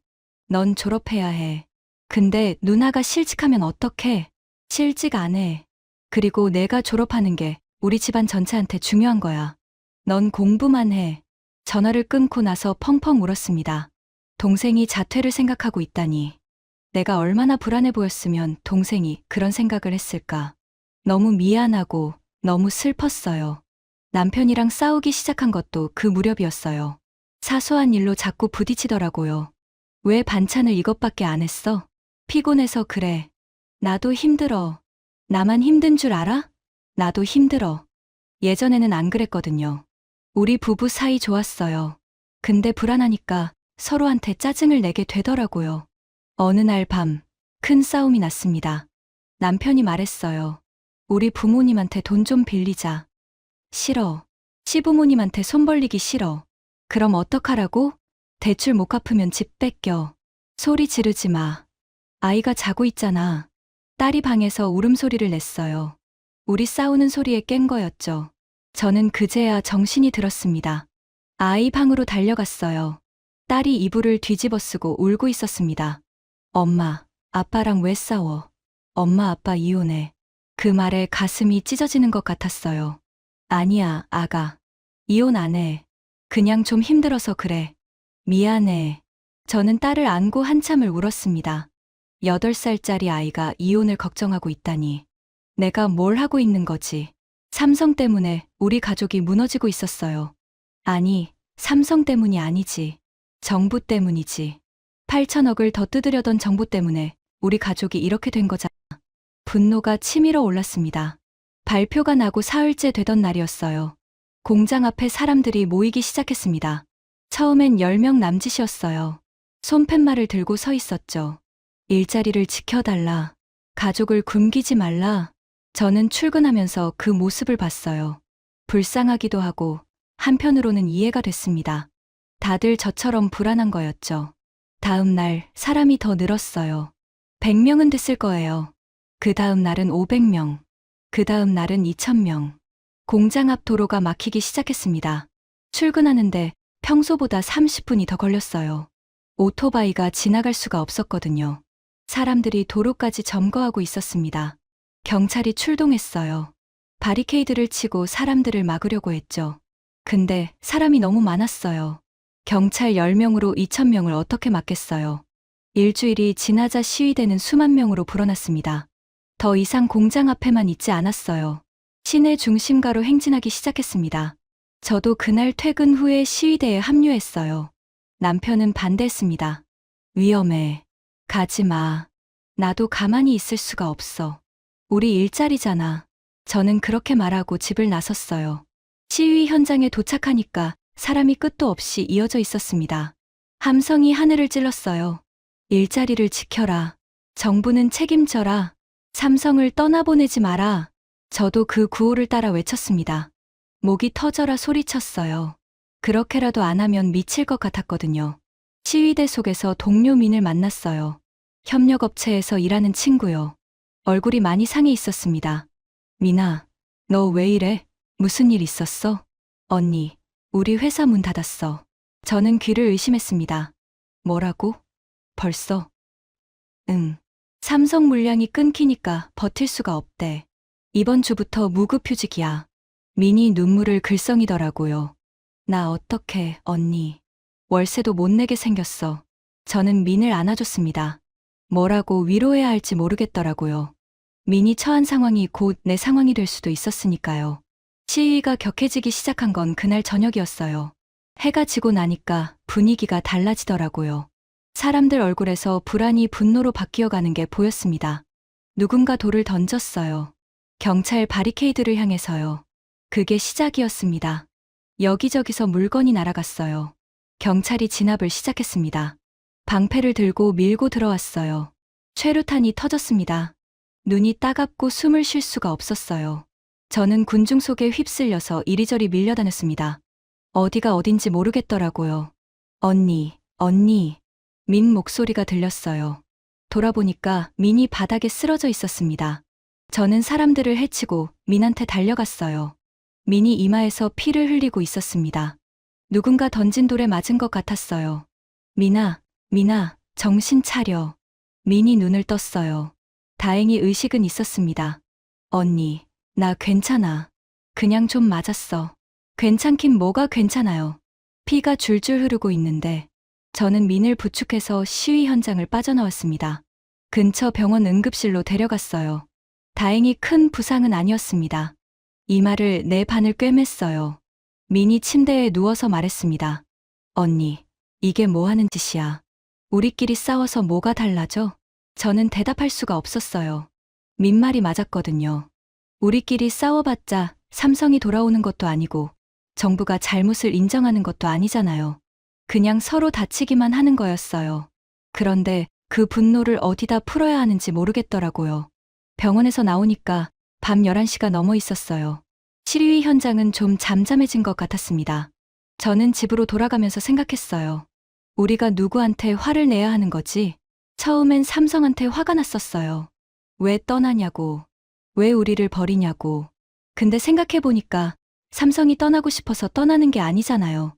넌 졸업해야 해. 근데 누나가 실직하면 어떡해? 실직 안 해. 그리고 내가 졸업하는 게 우리 집안 전체한테 중요한 거야. 넌 공부만 해. 전화를 끊고 나서 펑펑 울었습니다. 동생이 자퇴를 생각하고 있다니. 내가 얼마나 불안해 보였으면 동생이 그런 생각을 했을까. 너무 미안하고 너무 슬펐어요. 남편이랑 싸우기 시작한 것도 그 무렵이었어요. 사소한 일로 자꾸 부딪히더라고요. 왜 반찬을 이것밖에 안 했어? 피곤해서 그래. 나도 힘들어. 나만 힘든 줄 알아? 나도 힘들어. 예전에는 안 그랬거든요. 우리 부부 사이 좋았어요. 근데 불안하니까 서로한테 짜증을 내게 되더라고요. 어느 날 밤, 큰 싸움이 났습니다. 남편이 말했어요. 우리 부모님한테 돈 좀 빌리자. 싫어. 시부모님한테 손 벌리기 싫어. 그럼 어떡하라고? 대출 못 갚으면 집 뺏겨. 소리 지르지 마. 아이가 자고 있잖아. 딸이 방에서 울음소리를 냈어요. 우리 싸우는 소리에 깬 거였죠. 저는 그제야 정신이 들었습니다. 아이 방으로 달려갔어요. 딸이 이불을 뒤집어 쓰고 울고 있었습니다. 엄마, 아빠랑 왜 싸워? 엄마 아빠 이혼해. 그 말에 가슴이 찢어지는 것 같았어요. 아니야, 아가. 이혼 안 해. 그냥 좀 힘들어서 그래. 미안해. 저는 딸을 안고 한참을 울었습니다. 8살짜리 아이가 이혼을 걱정하고 있다니. 내가 뭘 하고 있는 거지? 삼성 때문에 우리 가족이 무너지고 있었어요. 아니, 삼성 때문이 아니지. 정부 때문이지. 8천억을 더 뜯으려던 정부 때문에 우리 가족이 이렇게 된 거잖아. 분노가 치밀어 올랐습니다. 발표가 나고 사흘째 되던 날이었어요. 공장 앞에 사람들이 모이기 시작했습니다. 처음엔 10명 남짓이었어요. 손팻말을 들고 서 있었죠. 일자리를 지켜달라. 가족을 굶기지 말라. 저는 출근하면서 그 모습을 봤어요. 불쌍하기도 하고 한편으로는 이해가 됐습니다. 다들 저처럼 불안한 거였죠. 다음 날 사람이 더 늘었어요. 100명은 됐을 거예요. 그 다음 날은 500명. 그 다음 날은 2000명. 공장 앞 도로가 막히기 시작했습니다. 출근하는데 평소보다 30분이 더 걸렸어요. 오토바이가 지나갈 수가 없었거든요. 사람들이 도로까지 점거하고 있었습니다. 경찰이 출동했어요. 바리케이드를 치고 사람들을 막으려고 했죠. 근데 사람이 너무 많았어요. 경찰 10명으로 2000명을 어떻게 막겠어요. 일주일이 지나자 시위대는 수만 명으로 불어났습니다. 더 이상 공장 앞에만 있지 않았어요. 시내 중심가로 행진하기 시작했습니다. 저도 그날 퇴근 후에 시위대에 합류했어요. 남편은 반대했습니다. 위험해. 가지 마. 나도 가만히 있을 수가 없어. 우리 일자리잖아. 저는 그렇게 말하고 집을 나섰어요. 시위 현장에 도착하니까 사람이 끝도 없이 이어져 있었습니다. 함성이 하늘을 찔렀어요. 일자리를 지켜라. 정부는 책임져라. 삼성을 떠나보내지 마라. 저도 그 구호를 따라 외쳤습니다. 목이 터져라 소리쳤어요. 그렇게라도 안 하면 미칠 것 같았거든요. 시위대 속에서 동료 민을 만났어요. 협력업체에서 일하는 친구요. 얼굴이 많이 상해 있었습니다. 미나, 너 왜 이래? 무슨 일 있었어? 언니, 우리 회사 문 닫았어. 저는 귀를 의심했습니다. 뭐라고? 벌써? 응. 삼성 물량이 끊기니까 버틸 수가 없대. 이번 주부터 무급휴직이야. 민이 눈물을 글썽이더라고요. 나 어떡해, 언니. 월세도 못 내게 생겼어. 저는 민을 안아줬습니다. 뭐라고 위로해야 할지 모르겠더라고요. 민이 처한 상황이 곧 내 상황이 될 수도 있었으니까요. 시위가 격해지기 시작한 건 그날 저녁이었어요. 해가 지고 나니까 분위기가 달라지더라고요. 사람들 얼굴에서 불안이 분노로 바뀌어가는 게 보였습니다. 누군가 돌을 던졌어요. 경찰 바리케이드를 향해서요. 그게 시작이었습니다. 여기저기서 물건이 날아갔어요. 경찰이 진압을 시작했습니다. 방패를 들고 밀고 들어왔어요. 최루탄이 터졌습니다. 눈이 따갑고 숨을 쉴 수가 없었어요. 저는 군중 속에 휩쓸려서 이리저리 밀려다녔습니다. 어디가 어딘지 모르겠더라고요. 언니, 언니. 민 목소리가 들렸어요. 돌아보니까 민이 바닥에 쓰러져 있었습니다. 저는 사람들을 해치고 민한테 달려갔어요. 민이 이마에서 피를 흘리고 있었습니다. 누군가 던진 돌에 맞은 것 같았어요. 미나, 미나, 정신 차려. 민이 눈을 떴어요. 다행히 의식은 있었습니다. 언니, 나 괜찮아. 그냥 좀 맞았어. 괜찮긴 뭐가 괜찮아요. 피가 줄줄 흐르고 있는데 저는 민을 부축해서 시위 현장을 빠져나왔습니다. 근처 병원 응급실로 데려갔어요. 다행히 큰 부상은 아니었습니다. 이마를 내 반을 꿰맸어요. 민이 침대에 누워서 말했습니다. 언니, 이게 뭐 하는 짓이야? 우리끼리 싸워서 뭐가 달라져? 저는 대답할 수가 없었어요. 민말이 맞았거든요. 우리끼리 싸워봤자 삼성이 돌아오는 것도 아니고 정부가 잘못을 인정하는 것도 아니잖아요. 그냥 서로 다치기만 하는 거였어요. 그런데 그 분노를 어디다 풀어야 하는지 모르겠더라고요. 병원에서 나오니까 밤 11시가 넘어 있었어요. 시위 현장은 좀 잠잠해진 것 같았습니다. 저는 집으로 돌아가면서 생각했어요. 우리가 누구한테 화를 내야 하는 거지? 처음엔 삼성한테 화가 났었어요. 왜 떠나냐고. 왜 우리를 버리냐고. 근데 생각해보니까 삼성이 떠나고 싶어서 떠나는 게 아니잖아요.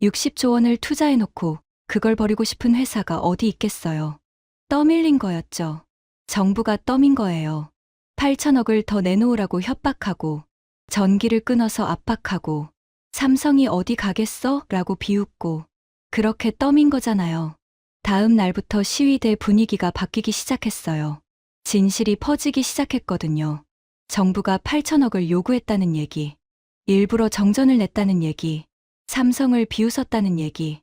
60조 원을 투자해놓고 그걸 버리고 싶은 회사가 어디 있겠어요. 떠밀린 거였죠. 정부가 떠민 거예요. 8천억을 더 내놓으라고 협박하고 전기를 끊어서 압박하고 삼성이 어디 가겠어? 라고 비웃고 그렇게 떠민 거잖아요. 다음 날부터 시위대 분위기가 바뀌기 시작했어요. 진실이 퍼지기 시작했거든요. 정부가 8천억을 요구했다는 얘기, 일부러 정전을 냈다는 얘기, 삼성을 비웃었다는 얘기,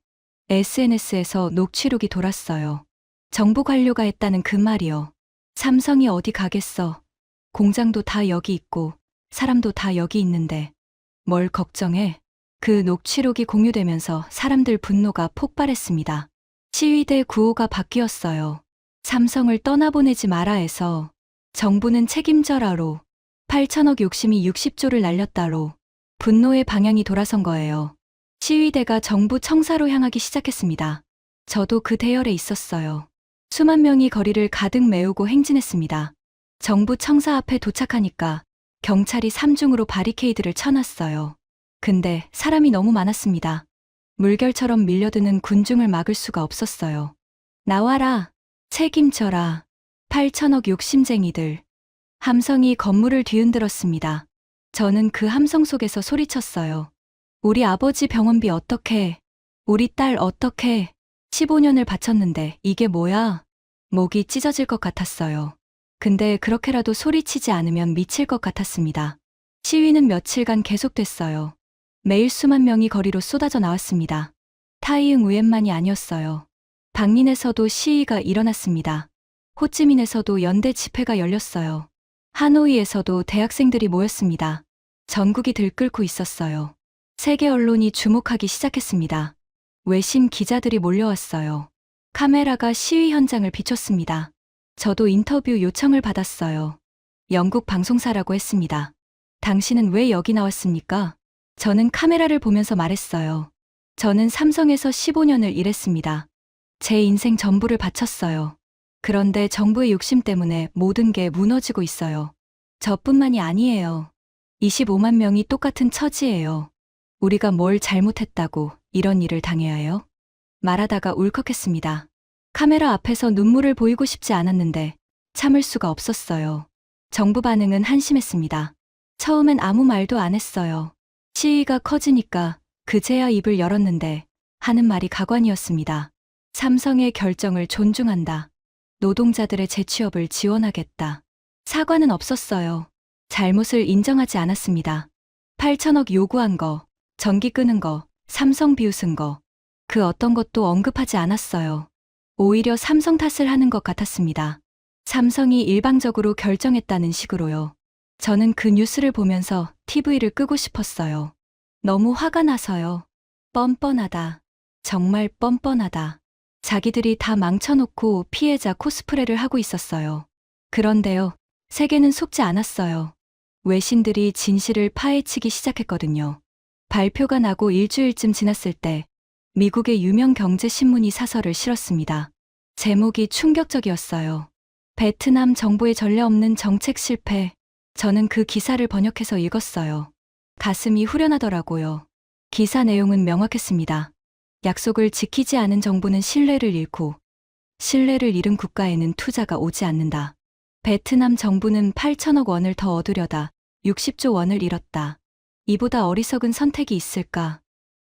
SNS에서 녹취록이 돌았어요. 정부 관료가 했다는 그 말이요. 삼성이 어디 가겠어. 공장도 다 여기 있고 사람도 다 여기 있는데 뭘 걱정해. 그 녹취록이 공유되면서 사람들 분노가 폭발했습니다. 시위대 구호가 바뀌었어요. 삼성을 떠나보내지 마라 해서 정부는 책임져라로 8천억 욕심이 60조를 날렸다로 분노의 방향이 돌아선 거예요. 시위대가 정부 청사로 향하기 시작했습니다. 저도 그 대열에 있었어요. 수만 명이 거리를 가득 메우고 행진했습니다. 정부 청사 앞에 도착하니까 경찰이 3중으로 바리케이드를 쳐놨어요. 근데 사람이 너무 많았습니다. 물결처럼 밀려드는 군중을 막을 수가 없었어요. 나와라, 책임져라, 8천억 욕심쟁이들. 함성이 건물을 뒤흔들었습니다. 저는 그 함성 속에서 소리쳤어요. 우리 아버지 병원비 어떡해? 우리 딸 어떡해? 15년을 바쳤는데 이게 뭐야? 목이 찢어질 것 같았어요. 근데 그렇게라도 소리치지 않으면 미칠 것 같았습니다. 시위는 며칠간 계속됐어요. 매일 수만 명이 거리로 쏟아져 나왔습니다. 타이응 우엔만이 아니었어요. 박린에서도 시위가 일어났습니다. 호찌민에서도 연대 집회가 열렸어요. 하노이에서도 대학생들이 모였습니다. 전국이 들끓고 있었어요. 세계 언론이 주목하기 시작했습니다. 외신 기자들이 몰려왔어요. 카메라가 시위 현장을 비췄습니다. 저도 인터뷰 요청을 받았어요. 영국 방송사라고 했습니다. 당신은 왜 여기 나왔습니까? 저는 카메라를 보면서 말했어요. 저는 삼성에서 15년을 일했습니다. 제 인생 전부를 바쳤어요. 그런데 정부의 욕심 때문에 모든 게 무너지고 있어요. 저뿐만이 아니에요. 25만 명이 똑같은 처지예요. 우리가 뭘 잘못했다고 이런 일을 당해야 해요? 말하다가 울컥했습니다. 카메라 앞에서 눈물을 보이고 싶지 않았는데 참을 수가 없었어요. 정부 반응은 한심했습니다. 처음엔 아무 말도 안 했어요. 시위가 커지니까 그제야 입을 열었는데 하는 말이 가관이었습니다. 삼성의 결정을 존중한다. 노동자들의 재취업을 지원하겠다. 사과는 없었어요. 잘못을 인정하지 않았습니다. 8천억 요구한 거, 전기 끄는 거, 삼성 비웃은 거, 그 어떤 것도 언급하지 않았어요. 오히려 삼성 탓을 하는 것 같았습니다. 삼성이 일방적으로 결정했다는 식으로요. 저는 그 뉴스를 보면서 TV를 끄고 싶었어요. 너무 화가 나서요. 뻔뻔하다. 정말 뻔뻔하다. 자기들이 다 망쳐놓고 피해자 코스프레를 하고 있었어요. 그런데요, 세계는 속지 않았어요. 외신들이 진실을 파헤치기 시작했거든요. 발표가 나고 일주일쯤 지났을 때 미국의 유명 경제신문이 사설을 실었습니다. 제목이 충격적이었어요. 베트남 정부의 전례 없는 정책 실패. 저는 그 기사를 번역해서 읽었어요. 가슴이 후련하더라고요. 기사 내용은 명확했습니다. 약속을 지키지 않은 정부는 신뢰를 잃고 신뢰를 잃은 국가에는 투자가 오지 않는다. 베트남 정부는 8천억 원을 더 얻으려다 60조 원을 잃었다. 이보다 어리석은 선택이 있을까?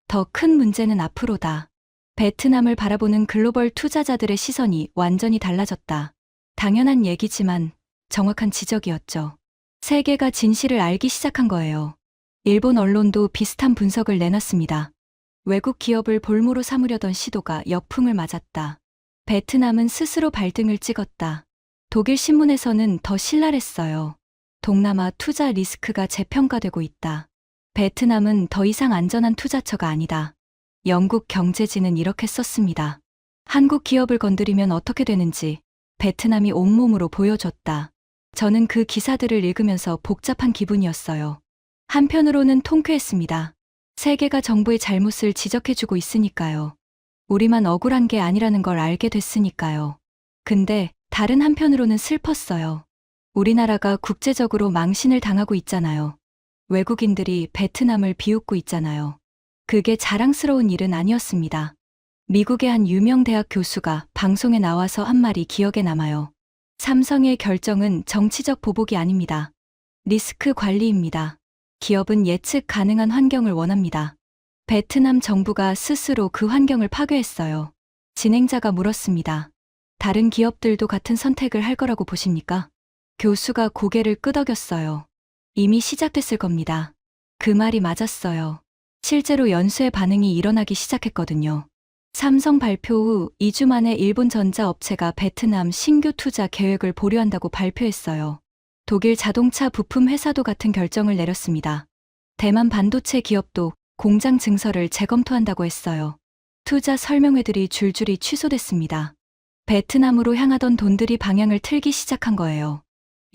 더 큰 문제는 앞으로다. 베트남을 바라보는 글로벌 투자자들의 시선이 완전히 달라졌다. 당연한 얘기지만 정확한 지적이었죠. 세계가 진실을 알기 시작한 거예요. 일본 언론도 비슷한 분석을 내놨습니다. 외국 기업을 볼모로 삼으려던 시도가 역풍을 맞았다. 베트남은 스스로 발등을 찍었다. 독일 신문에서는 더 신랄했어요. 동남아 투자 리스크가 재평가되고 있다. 베트남은 더 이상 안전한 투자처가 아니다. 영국 경제지는 이렇게 썼습니다. 한국 기업을 건드리면 어떻게 되는지 베트남이 온몸으로 보여줬다. 저는 그 기사들을 읽으면서 복잡한 기분이었어요. 한편으로는 통쾌했습니다. 세계가 정부의 잘못을 지적해주고 있으니까요. 우리만 억울한 게 아니라는 걸 알게 됐으니까요. 근데 다른 한편으로는 슬펐어요. 우리나라가 국제적으로 망신을 당하고 있잖아요. 외국인들이 베트남을 비웃고 있잖아요. 그게 자랑스러운 일은 아니었습니다. 미국의 한 유명 대학 교수가 방송에 나와서 한 말이 기억에 남아요. 삼성의 결정은 정치적 보복이 아닙니다. 리스크 관리입니다. 기업은 예측 가능한 환경을 원합니다. 베트남 정부가 스스로 그 환경을 파괴했어요. 진행자가 물었습니다. 다른 기업들도 같은 선택을 할 거라고 보십니까? 교수가 고개를 끄덕였어요. 이미 시작됐을 겁니다. 그 말이 맞았어요. 실제로 연수의 반응이 일어나기 시작했거든요. 삼성 발표 후 2주 만에 일본 전자업체가 베트남 신규 투자 계획을 보류한다고 발표했어요. 독일 자동차 부품 회사도 같은 결정을 내렸습니다. 대만 반도체 기업도 공장 증설을 재검토한다고 했어요. 투자 설명회들이 줄줄이 취소됐습니다. 베트남으로 향하던 돈들이 방향을 틀기 시작한 거예요.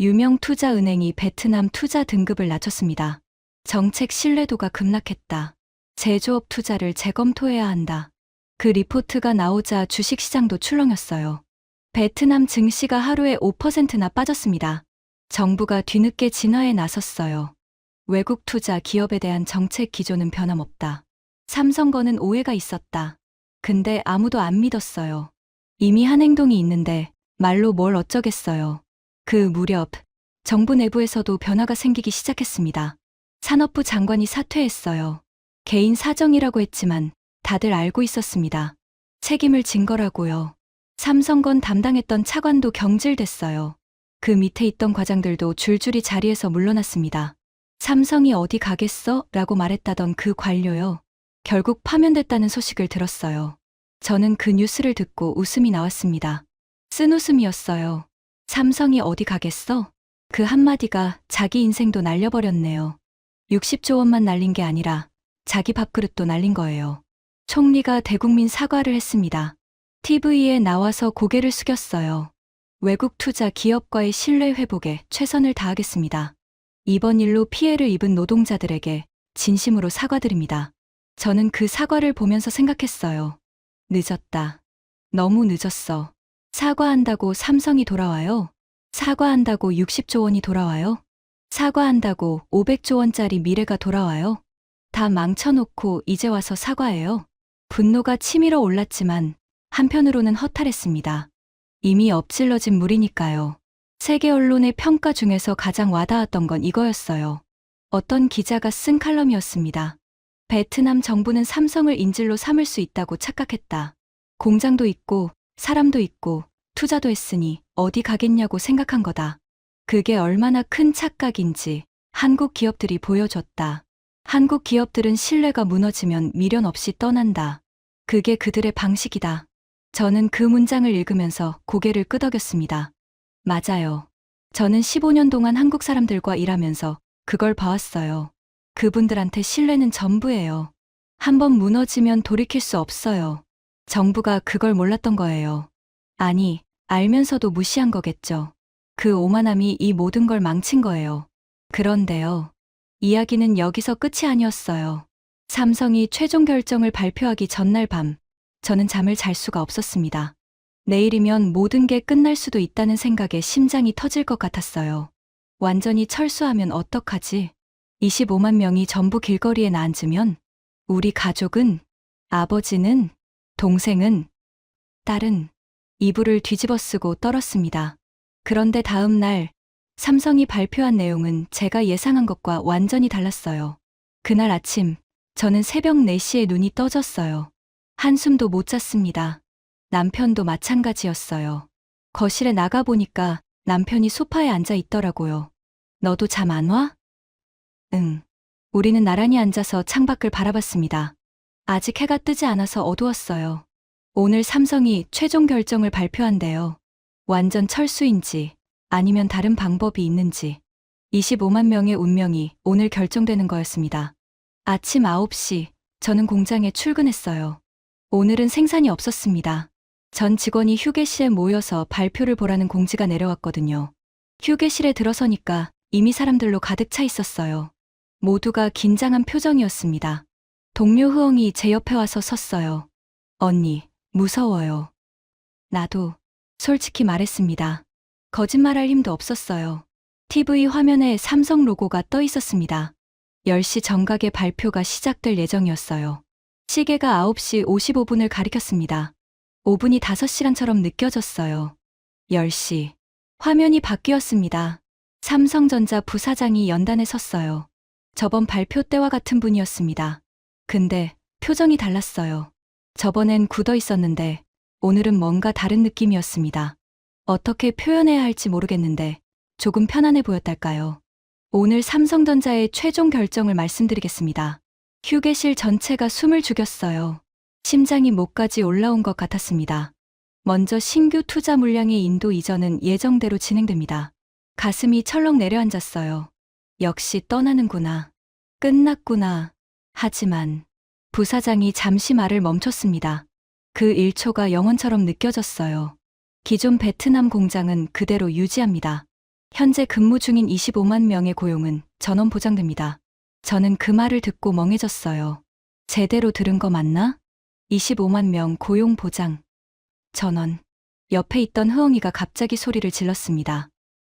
유명 투자은행이 베트남 투자 등급을 낮췄습니다. 정책 신뢰도가 급락했다. 제조업 투자를 재검토해야 한다. 그 리포트가 나오자 주식시장도 출렁였어요. 베트남 증시가 하루에 5%나 빠졌습니다. 정부가 뒤늦게 진화에 나섰어요. 외국 투자 기업에 대한 정책 기조는 변함없다. 삼성거는 오해가 있었다. 근데 아무도 안 믿었어요. 이미 한 행동이 있는데 말로 뭘 어쩌겠어요. 그 무렵 정부 내부에서도 변화가 생기기 시작했습니다. 산업부 장관이 사퇴했어요. 개인 사정이라고 했지만 다들 알고 있었습니다. 책임을 진 거라고요. 삼성건 담당했던 차관도 경질됐어요. 그 밑에 있던 과장들도 줄줄이 자리에서 물러났습니다. 삼성이 어디 가겠어? 라고 말했다던 그 관료요. 결국 파면됐다는 소식을 들었어요. 저는 그 뉴스를 듣고 웃음이 나왔습니다. 쓴웃음이었어요. 삼성이 어디 가겠어? 그 한마디가 자기 인생도 날려버렸네요. 60조 원만 날린 게 아니라 자기 밥그릇도 날린 거예요. 총리가 대국민 사과를 했습니다. TV에 나와서 고개를 숙였어요. 외국 투자 기업과의 신뢰 회복에 최선을 다하겠습니다. 이번 일로 피해를 입은 노동자들에게 진심으로 사과드립니다. 저는 그 사과를 보면서 생각했어요. 늦었다. 너무 늦었어. 사과한다고 삼성이 돌아와요? 사과한다고 60조 원이 돌아와요? 사과한다고 500조 원짜리 미래가 돌아와요? 다 망쳐놓고 이제 와서 사과해요? 분노가 치밀어 올랐지만 한편으로는 허탈했습니다. 이미 엎질러진 물이니까요. 세계 언론의 평가 중에서 가장 와닿았던 건 이거였어요. 어떤 기자가 쓴 칼럼이었습니다. 베트남 정부는 삼성을 인질로 삼을 수 있다고 착각했다. 공장도 있고 사람도 있고 투자도 했으니 어디 가겠냐고 생각한 거다. 그게 얼마나 큰 착각인지 한국 기업들이 보여줬다. 한국 기업들은 신뢰가 무너지면 미련 없이 떠난다. 그게 그들의 방식이다. 저는 그 문장을 읽으면서 고개를 끄덕였습니다. 맞아요. 저는 15년 동안 한국 사람들과 일하면서 그걸 봐왔어요. 그분들한테 신뢰는 전부예요. 한번 무너지면 돌이킬 수 없어요. 정부가 그걸 몰랐던 거예요. 아니, 알면서도 무시한 거겠죠. 그 오만함이 이 모든 걸 망친 거예요. 그런데요. 이야기는 여기서 끝이 아니었어요. 삼성이 최종 결정을 발표하기 전날 밤, 저는 잠을 잘 수가 없었습니다. 내일이면 모든 게 끝날 수도 있다는 생각에 심장이 터질 것 같았어요. 완전히 철수하면 어떡하지? 25만 명이 전부 길거리에 나앉으면 우리 가족은, 아버지는, 동생은, 딸은 이불을 뒤집어 쓰고 떨었습니다. 그런데 다음 날 삼성이 발표한 내용은 제가 예상한 것과 완전히 달랐어요. 그날 아침 저는 새벽 4시에 눈이 떠졌어요. 한숨도 못 잤습니다. 남편도 마찬가지였어요. 거실에 나가보니까 남편이 소파에 앉아 있더라고요. 너도 잠 안 와? 응. 우리는 나란히 앉아서 창밖을 바라봤습니다. 아직 해가 뜨지 않아서 어두웠어요. 오늘 삼성이 최종 결정을 발표한대요. 완전 철수인지 아니면 다른 방법이 있는지. 25만 명의 운명이 오늘 결정되는 거였습니다. 아침 9시 저는 공장에 출근했어요. 오늘은 생산이 없었습니다. 전 직원이 휴게실에 모여서 발표를 보라는 공지가 내려왔거든요. 휴게실에 들어서니까 이미 사람들로 가득 차 있었어요. 모두가 긴장한 표정이었습니다. 동료 흐엉이 제 옆에 와서 섰어요. 언니, 무서워요. 나도, 솔직히 말했습니다. 거짓말할 힘도 없었어요. TV 화면에 삼성 로고가 떠 있었습니다. 10시 정각에 발표가 시작될 예정이었어요. 시계가 9시 55분을 가리켰습니다. 5분이 5시간처럼 느껴졌어요. 10시. 화면이 바뀌었습니다. 삼성전자 부사장이 연단에 섰어요. 저번 발표 때와 같은 분이었습니다. 근데 표정이 달랐어요. 저번엔 굳어 있었는데 오늘은 뭔가 다른 느낌이었습니다. 어떻게 표현해야 할지 모르겠는데 조금 편안해 보였달까요? 오늘 삼성전자의 최종 결정을 말씀드리겠습니다. 휴게실 전체가 숨을 죽였어요. 심장이 목까지 올라온 것 같았습니다. 먼저 신규 투자 물량의 인도 이전은 예정대로 진행됩니다. 가슴이 철렁 내려앉았어요. 역시 떠나는구나. 끝났구나. 하지만 부사장이 잠시 말을 멈췄습니다. 그 1초가 영원처럼 느껴졌어요. 기존 베트남 공장은 그대로 유지합니다. 현재 근무 중인 25만 명의 고용은 전원 보장됩니다. 저는 그 말을 듣고 멍해졌어요. 제대로 들은 거 맞나? 25만 명 고용 보장. 전원. 옆에 있던 흐엉이가 갑자기 소리를 질렀습니다.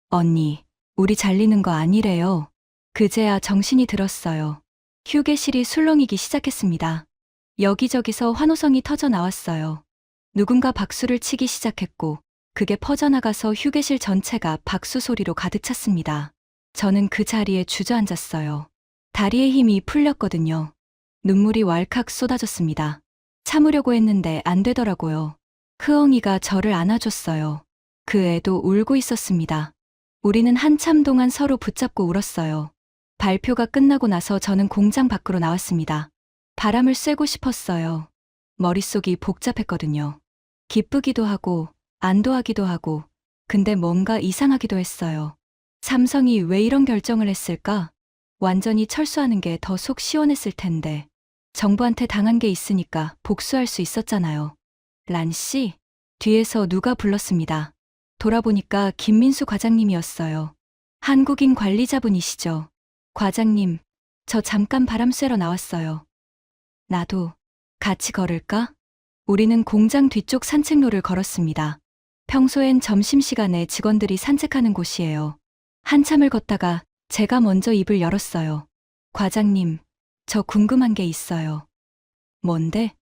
언니, 우리 잘리는 거 아니래요. 그제야 정신이 들었어요. 휴게실이 술렁이기 시작했습니다. 여기저기서 환호성이 터져 나왔어요. 누군가 박수를 치기 시작했고 그게 퍼져나가서 휴게실 전체가 박수 소리로 가득 찼습니다. 저는 그 자리에 주저앉았어요. 다리에 힘이 풀렸거든요. 눈물이 왈칵 쏟아졌습니다. 참으려고 했는데 안 되더라고요. 흐엉이가 저를 안아줬어요. 그 애도 울고 있었습니다. 우리는 한참 동안 서로 붙잡고 울었어요. 발표가 끝나고 나서 저는 공장 밖으로 나왔습니다. 바람을 쐬고 싶었어요. 머릿속이 복잡했거든요. 기쁘기도 하고 안도하기도 하고 근데 뭔가 이상하기도 했어요. 삼성이 왜 이런 결정을 했을까? 완전히 철수하는 게 더 속 시원했을 텐데. 정부한테 당한 게 있으니까 복수할 수 있었잖아요. 란 씨? 뒤에서 누가 불렀습니다. 돌아보니까 김민수 과장님이었어요. 한국인 관리자분이시죠. 과장님, 저 잠깐 바람 쐬러 나왔어요. 나도 같이 걸을까? 우리는 공장 뒤쪽 산책로를 걸었습니다. 평소엔 점심시간에 직원들이 산책하는 곳이에요. 한참을 걷다가 제가 먼저 입을 열었어요. 과장님, 저 궁금한 게 있어요. 뭔데?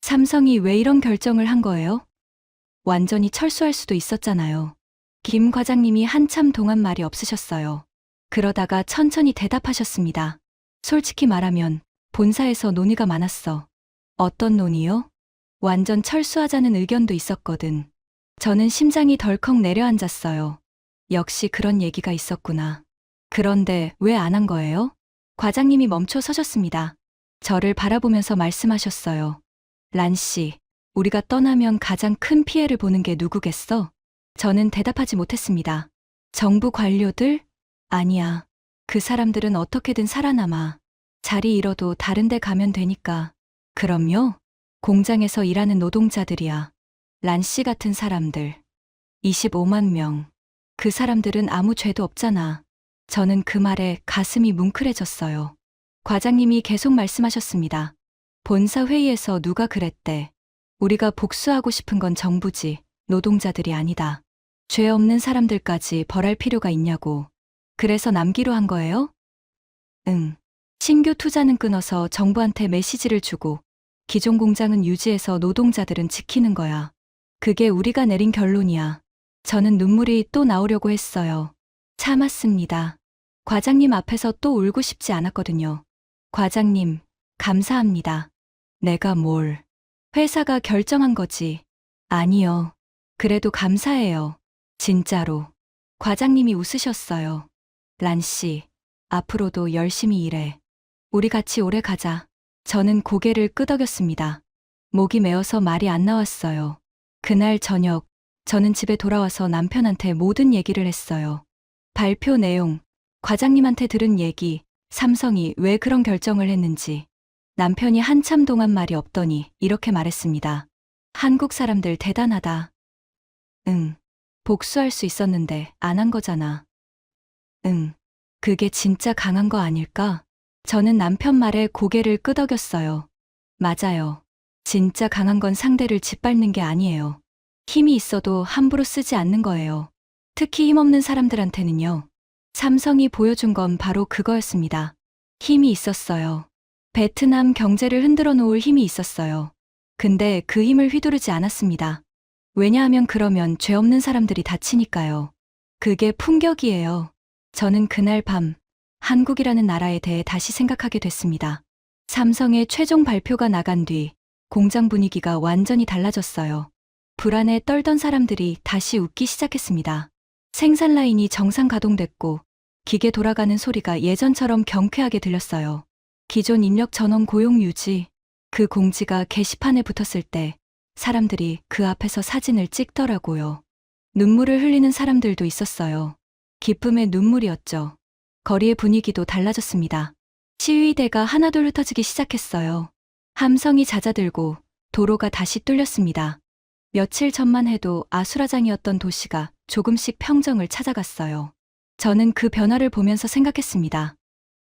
삼성이 왜 이런 결정을 한 거예요? 완전히 철수할 수도 있었잖아요. 김 과장님이 한참 동안 말이 없으셨어요. 그러다가 천천히 대답하셨습니다. 솔직히 말하면 본사에서 논의가 많았어. 어떤 논의요? 완전 철수하자는 의견도 있었거든. 저는 심장이 덜컥 내려앉았어요. 역시 그런 얘기가 있었구나. 그런데 왜 안 한 거예요? 과장님이 멈춰 서셨습니다. 저를 바라보면서 말씀하셨어요. 란 씨, 우리가 떠나면 가장 큰 피해를 보는 게 누구겠어? 저는 대답하지 못했습니다. 정부 관료들? 아니야. 그 사람들은 어떻게든 살아남아. 자리 잃어도 다른 데 가면 되니까. 그럼요? 공장에서 일하는 노동자들이야. 란 씨 같은 사람들. 25만 명. 그 사람들은 아무 죄도 없잖아. 저는 그 말에 가슴이 뭉클해졌어요. 과장님이 계속 말씀하셨습니다. 본사 회의에서 누가 그랬대. 우리가 복수하고 싶은 건 정부지, 노동자들이 아니다. 죄 없는 사람들까지 벌할 필요가 있냐고. 그래서 남기로 한 거예요? 응. 신규 투자는 끊어서 정부한테 메시지를 주고 기존 공장은 유지해서 노동자들은 지키는 거야. 그게 우리가 내린 결론이야. 저는 눈물이 또 나오려고 했어요. 참았습니다. 과장님 앞에서 또 울고 싶지 않았거든요. 과장님, 감사합니다. 내가 뭘? 회사가 결정한 거지. 아니요. 그래도 감사해요. 진짜로. 과장님이 웃으셨어요. 란 씨, 앞으로도 열심히 일해. 우리 같이 오래 가자. 저는 고개를 끄덕였습니다. 목이 메어서 말이 안 나왔어요. 그날 저녁, 저는 집에 돌아와서 남편한테 모든 얘기를 했어요. 발표 내용, 과장님한테 들은 얘기, 삼성이 왜 그런 결정을 했는지. 남편이 한참 동안 말이 없더니 이렇게 말했습니다. 한국 사람들 대단하다. 응. 복수할 수 있었는데 안 한 거잖아. 응. 그게 진짜 강한 거 아닐까? 저는 남편 말에 고개를 끄덕였어요. 맞아요. 진짜 강한 건 상대를 짓밟는 게 아니에요. 힘이 있어도 함부로 쓰지 않는 거예요. 특히 힘없는 사람들한테는요. 삼성이 보여준 건 바로 그거였습니다. 힘이 있었어요. 베트남 경제를 흔들어 놓을 힘이 있었어요. 근데 그 힘을 휘두르지 않았습니다. 왜냐하면 그러면 죄 없는 사람들이 다치니까요. 그게 품격이에요. 저는 그날 밤 한국이라는 나라에 대해 다시 생각하게 됐습니다. 삼성의 최종 발표가 나간 뒤 공장 분위기가 완전히 달라졌어요. 불안에 떨던 사람들이 다시 웃기 시작했습니다. 생산 라인이 정상 가동됐고 기계 돌아가는 소리가 예전처럼 경쾌하게 들렸어요. 기존 인력 전원 고용 유지, 그 공지가 게시판에 붙었을 때 사람들이 그 앞에서 사진을 찍더라고요. 눈물을 흘리는 사람들도 있었어요. 기쁨의 눈물이었죠. 거리의 분위기도 달라졌습니다. 시위대가 하나둘 흩어지기 시작했어요. 함성이 잦아들고 도로가 다시 뚫렸습니다. 며칠 전만 해도 아수라장이었던 도시가 조금씩 평정을 찾아갔어요. 저는 그 변화를 보면서 생각했습니다.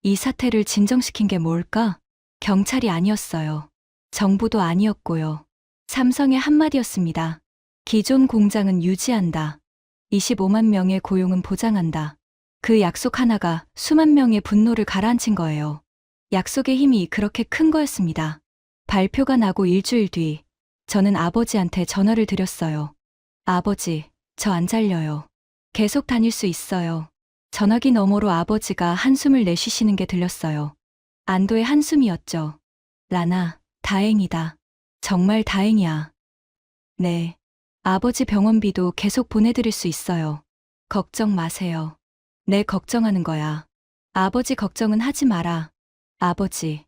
이 사태를 진정시킨 게 뭘까? 경찰이 아니었어요. 정부도 아니었고요. 삼성의 한마디였습니다. 기존 공장은 유지한다. 25만 명의 고용은 보장한다. 그 약속 하나가 수만 명의 분노를 가라앉힌 거예요. 약속의 힘이 그렇게 큰 거였습니다. 발표가 나고 일주일 뒤 저는 아버지한테 전화를 드렸어요. 아버지, 저 안 잘려요. 계속 다닐 수 있어요. 전화기 너머로 아버지가 한숨을 내쉬시는 게 들렸어요. 안도의 한숨이었죠. 라나, 다행이다. 정말 다행이야. 네. 아버지 병원비도 계속 보내드릴 수 있어요. 걱정 마세요. 내 걱정하는 거야. 아버지 걱정은 하지 마라. 아버지.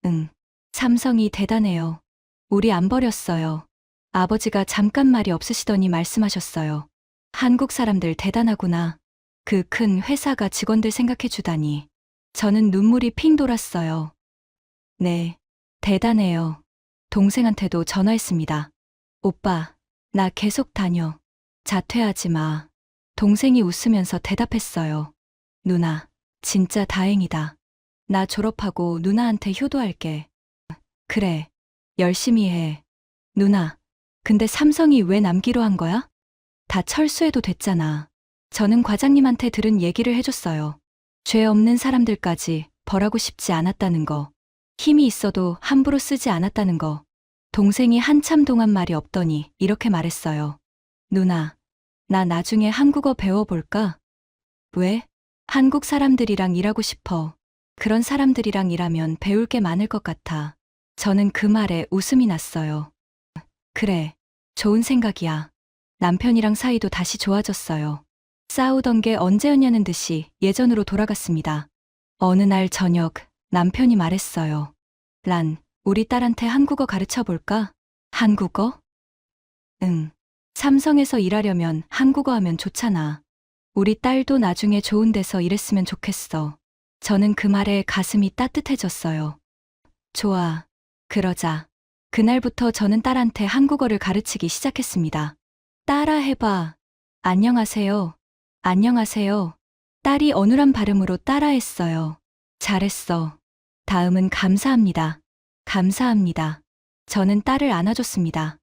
응. 삼성이 대단해요. 우리 안 버렸어요. 아버지가 잠깐 말이 없으시더니 말씀하셨어요. 한국 사람들 대단하구나. 그 큰 회사가 직원들 생각해 주다니. 저는 눈물이 핑 돌았어요. 네. 대단해요. 동생한테도 전화했습니다. 오빠, 나 계속 다녀. 자퇴하지 마. 동생이 웃으면서 대답했어요. 누나, 진짜 다행이다. 나 졸업하고 누나한테 효도할게. 그래, 열심히 해. 누나, 근데 삼성이 왜 남기로 한 거야? 다 철수해도 됐잖아. 저는 과장님한테 들은 얘기를 해줬어요. 죄 없는 사람들까지 벌하고 싶지 않았다는 거. 힘이 있어도 함부로 쓰지 않았다는 거. 동생이 한참 동안 말이 없더니 이렇게 말했어요. 누나, 나 나중에 한국어 배워볼까? 왜? 한국 사람들이랑 일하고 싶어. 그런 사람들이랑 일하면 배울 게 많을 것 같아. 저는 그 말에 웃음이 났어요. 그래, 좋은 생각이야. 남편이랑 사이도 다시 좋아졌어요. 싸우던 게 언제였냐는 듯이 예전으로 돌아갔습니다. 어느 날 저녁 남편이 말했어요. 란, 우리 딸한테 한국어 가르쳐 볼까? 한국어? 응. 삼성에서 일하려면 한국어 하면 좋잖아. 우리 딸도 나중에 좋은 데서 일했으면 좋겠어. 저는 그 말에 가슴이 따뜻해졌어요. 좋아. 그러자. 그날부터 저는 딸한테 한국어를 가르치기 시작했습니다. 따라 해봐. 안녕하세요. 안녕하세요. 딸이 어눌한 발음으로 따라했어요. 잘했어. 다음은 감사합니다. 감사합니다. 저는 딸을 안아줬습니다.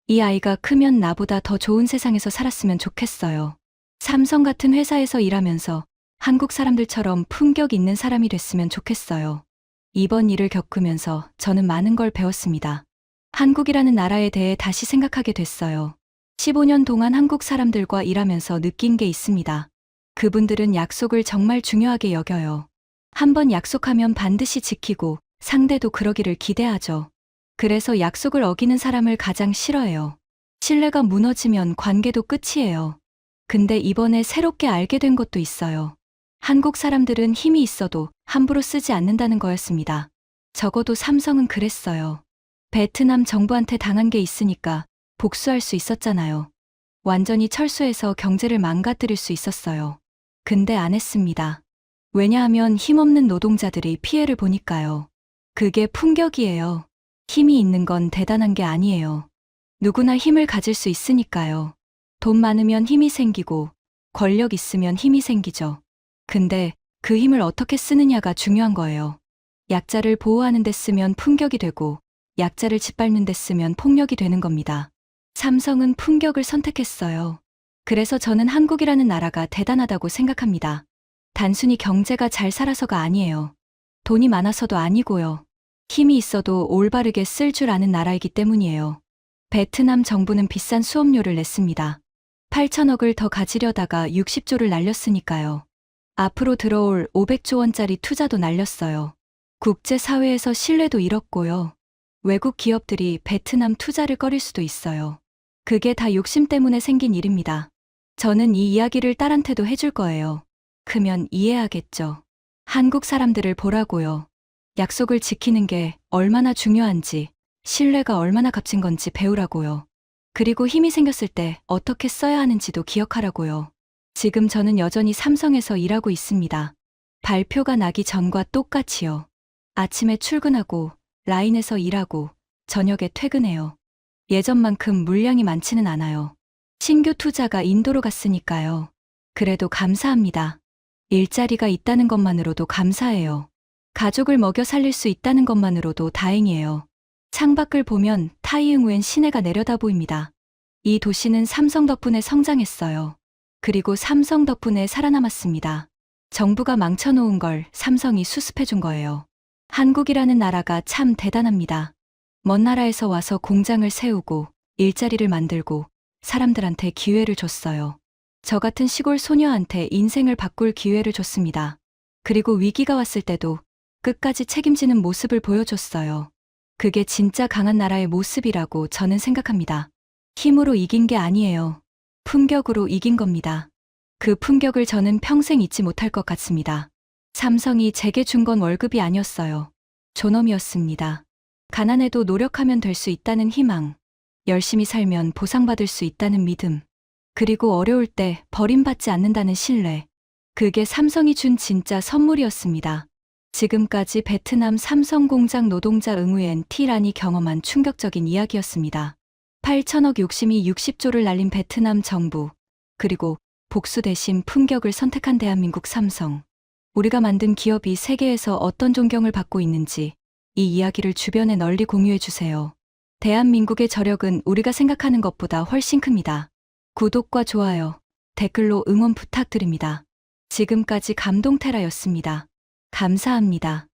이 아이가 크면 나보다 더 좋은 세상에서 살았으면 좋겠어요. 삼성 같은 회사에서 일하면서 한국 사람들처럼 품격 있는 사람이 됐으면 좋겠어요. 이번 일을 겪으면서 저는 많은 걸 배웠습니다. 한국이라는 나라에 대해 다시 생각하게 됐어요. 15년 동안 한국 사람들과 일하면서 느낀 게 있습니다. 그분들은 약속을 정말 중요하게 여겨요. 한번 약속하면 반드시 지키고 상대도 그러기를 기대하죠. 그래서 약속을 어기는 사람을 가장 싫어해요. 신뢰가 무너지면 관계도 끝이에요. 근데 이번에 새롭게 알게 된 것도 있어요. 한국 사람들은 힘이 있어도 함부로 쓰지 않는다는 거였습니다. 적어도 삼성은 그랬어요. 베트남 정부한테 당한 게 있으니까 복수할 수 있었잖아요. 완전히 철수해서 경제를 망가뜨릴 수 있었어요. 근데 안 했습니다. 왜냐하면 힘없는 노동자들이 피해를 보니까요. 그게 품격이에요. 힘이 있는 건 대단한 게 아니에요. 누구나 힘을 가질 수 있으니까요. 돈 많으면 힘이 생기고 권력 있으면 힘이 생기죠. 근데 그 힘을 어떻게 쓰느냐가 중요한 거예요. 약자를 보호하는 데 쓰면 품격이 되고 약자를 짓밟는 데 쓰면 폭력이 되는 겁니다. 삼성은 품격을 선택했어요. 그래서 저는 한국이라는 나라가 대단하다고 생각합니다. 단순히 경제가 잘 살아서가 아니에요. 돈이 많아서도 아니고요. 힘이 있어도 올바르게 쓸 줄 아는 나라이기 때문이에요. 베트남 정부는 비싼 수업료를 냈습니다. 8천억을 더 가지려다가 60조를 날렸으니까요. 앞으로 들어올 500조 원짜리 투자도 날렸어요. 국제사회에서 신뢰도 잃었고요. 외국 기업들이 베트남 투자를 꺼릴 수도 있어요. 그게 다 욕심 때문에 생긴 일입니다. 저는 이 이야기를 딸한테도 해줄 거예요. 크면 이해하겠죠. 한국 사람들을 보라고요. 약속을 지키는 게 얼마나 중요한지, 신뢰가 얼마나 값진 건지 배우라고요. 그리고 힘이 생겼을 때 어떻게 써야 하는지도 기억하라고요. 지금 저는 여전히 삼성에서 일하고 있습니다. 발표가 나기 전과 똑같이요. 아침에 출근하고 라인에서 일하고 저녁에 퇴근해요. 예전만큼 물량이 많지는 않아요. 신규 투자가 인도로 갔으니까요. 그래도 감사합니다. 일자리가 있다는 것만으로도 감사해요. 가족을 먹여 살릴 수 있다는 것만으로도 다행이에요. 창밖을 보면 타이응우엔 시내가 내려다 보입니다. 이 도시는 삼성 덕분에 성장했어요. 그리고 삼성 덕분에 살아남았습니다. 정부가 망쳐놓은 걸 삼성이 수습해준 거예요. 한국이라는 나라가 참 대단합니다. 먼 나라에서 와서 공장을 세우고 일자리를 만들고 사람들한테 기회를 줬어요. 저 같은 시골 소녀한테 인생을 바꿀 기회를 줬습니다. 그리고 위기가 왔을 때도 끝까지 책임지는 모습을 보여줬어요. 그게 진짜 강한 나라의 모습이라고 저는 생각합니다. 힘으로 이긴 게 아니에요. 품격으로 이긴 겁니다. 그 품격을 저는 평생 잊지 못할 것 같습니다. 삼성이 제게 준 건 월급이 아니었어요. 존엄이었습니다. 가난해도 노력하면 될 수 있다는 희망, 열심히 살면 보상받을 수 있다는 믿음, 그리고 어려울 때 버림받지 않는다는 신뢰. 그게 삼성이 준 진짜 선물이었습니다. 지금까지 베트남 삼성 공장 노동자 응우엔 티란이 경험한 충격적인 이야기였습니다. 8천억 욕심이 60조를 날린 베트남 정부, 그리고 복수 대신 품격을 선택한 대한민국 삼성. 우리가 만든 기업이 세계에서 어떤 존경을 받고 있는지 이 이야기를 주변에 널리 공유해 주세요. 대한민국의 저력은 우리가 생각하는 것보다 훨씬 큽니다. 구독과 좋아요, 댓글로 응원 부탁드립니다. 지금까지 감동테라였습니다. 감사합니다.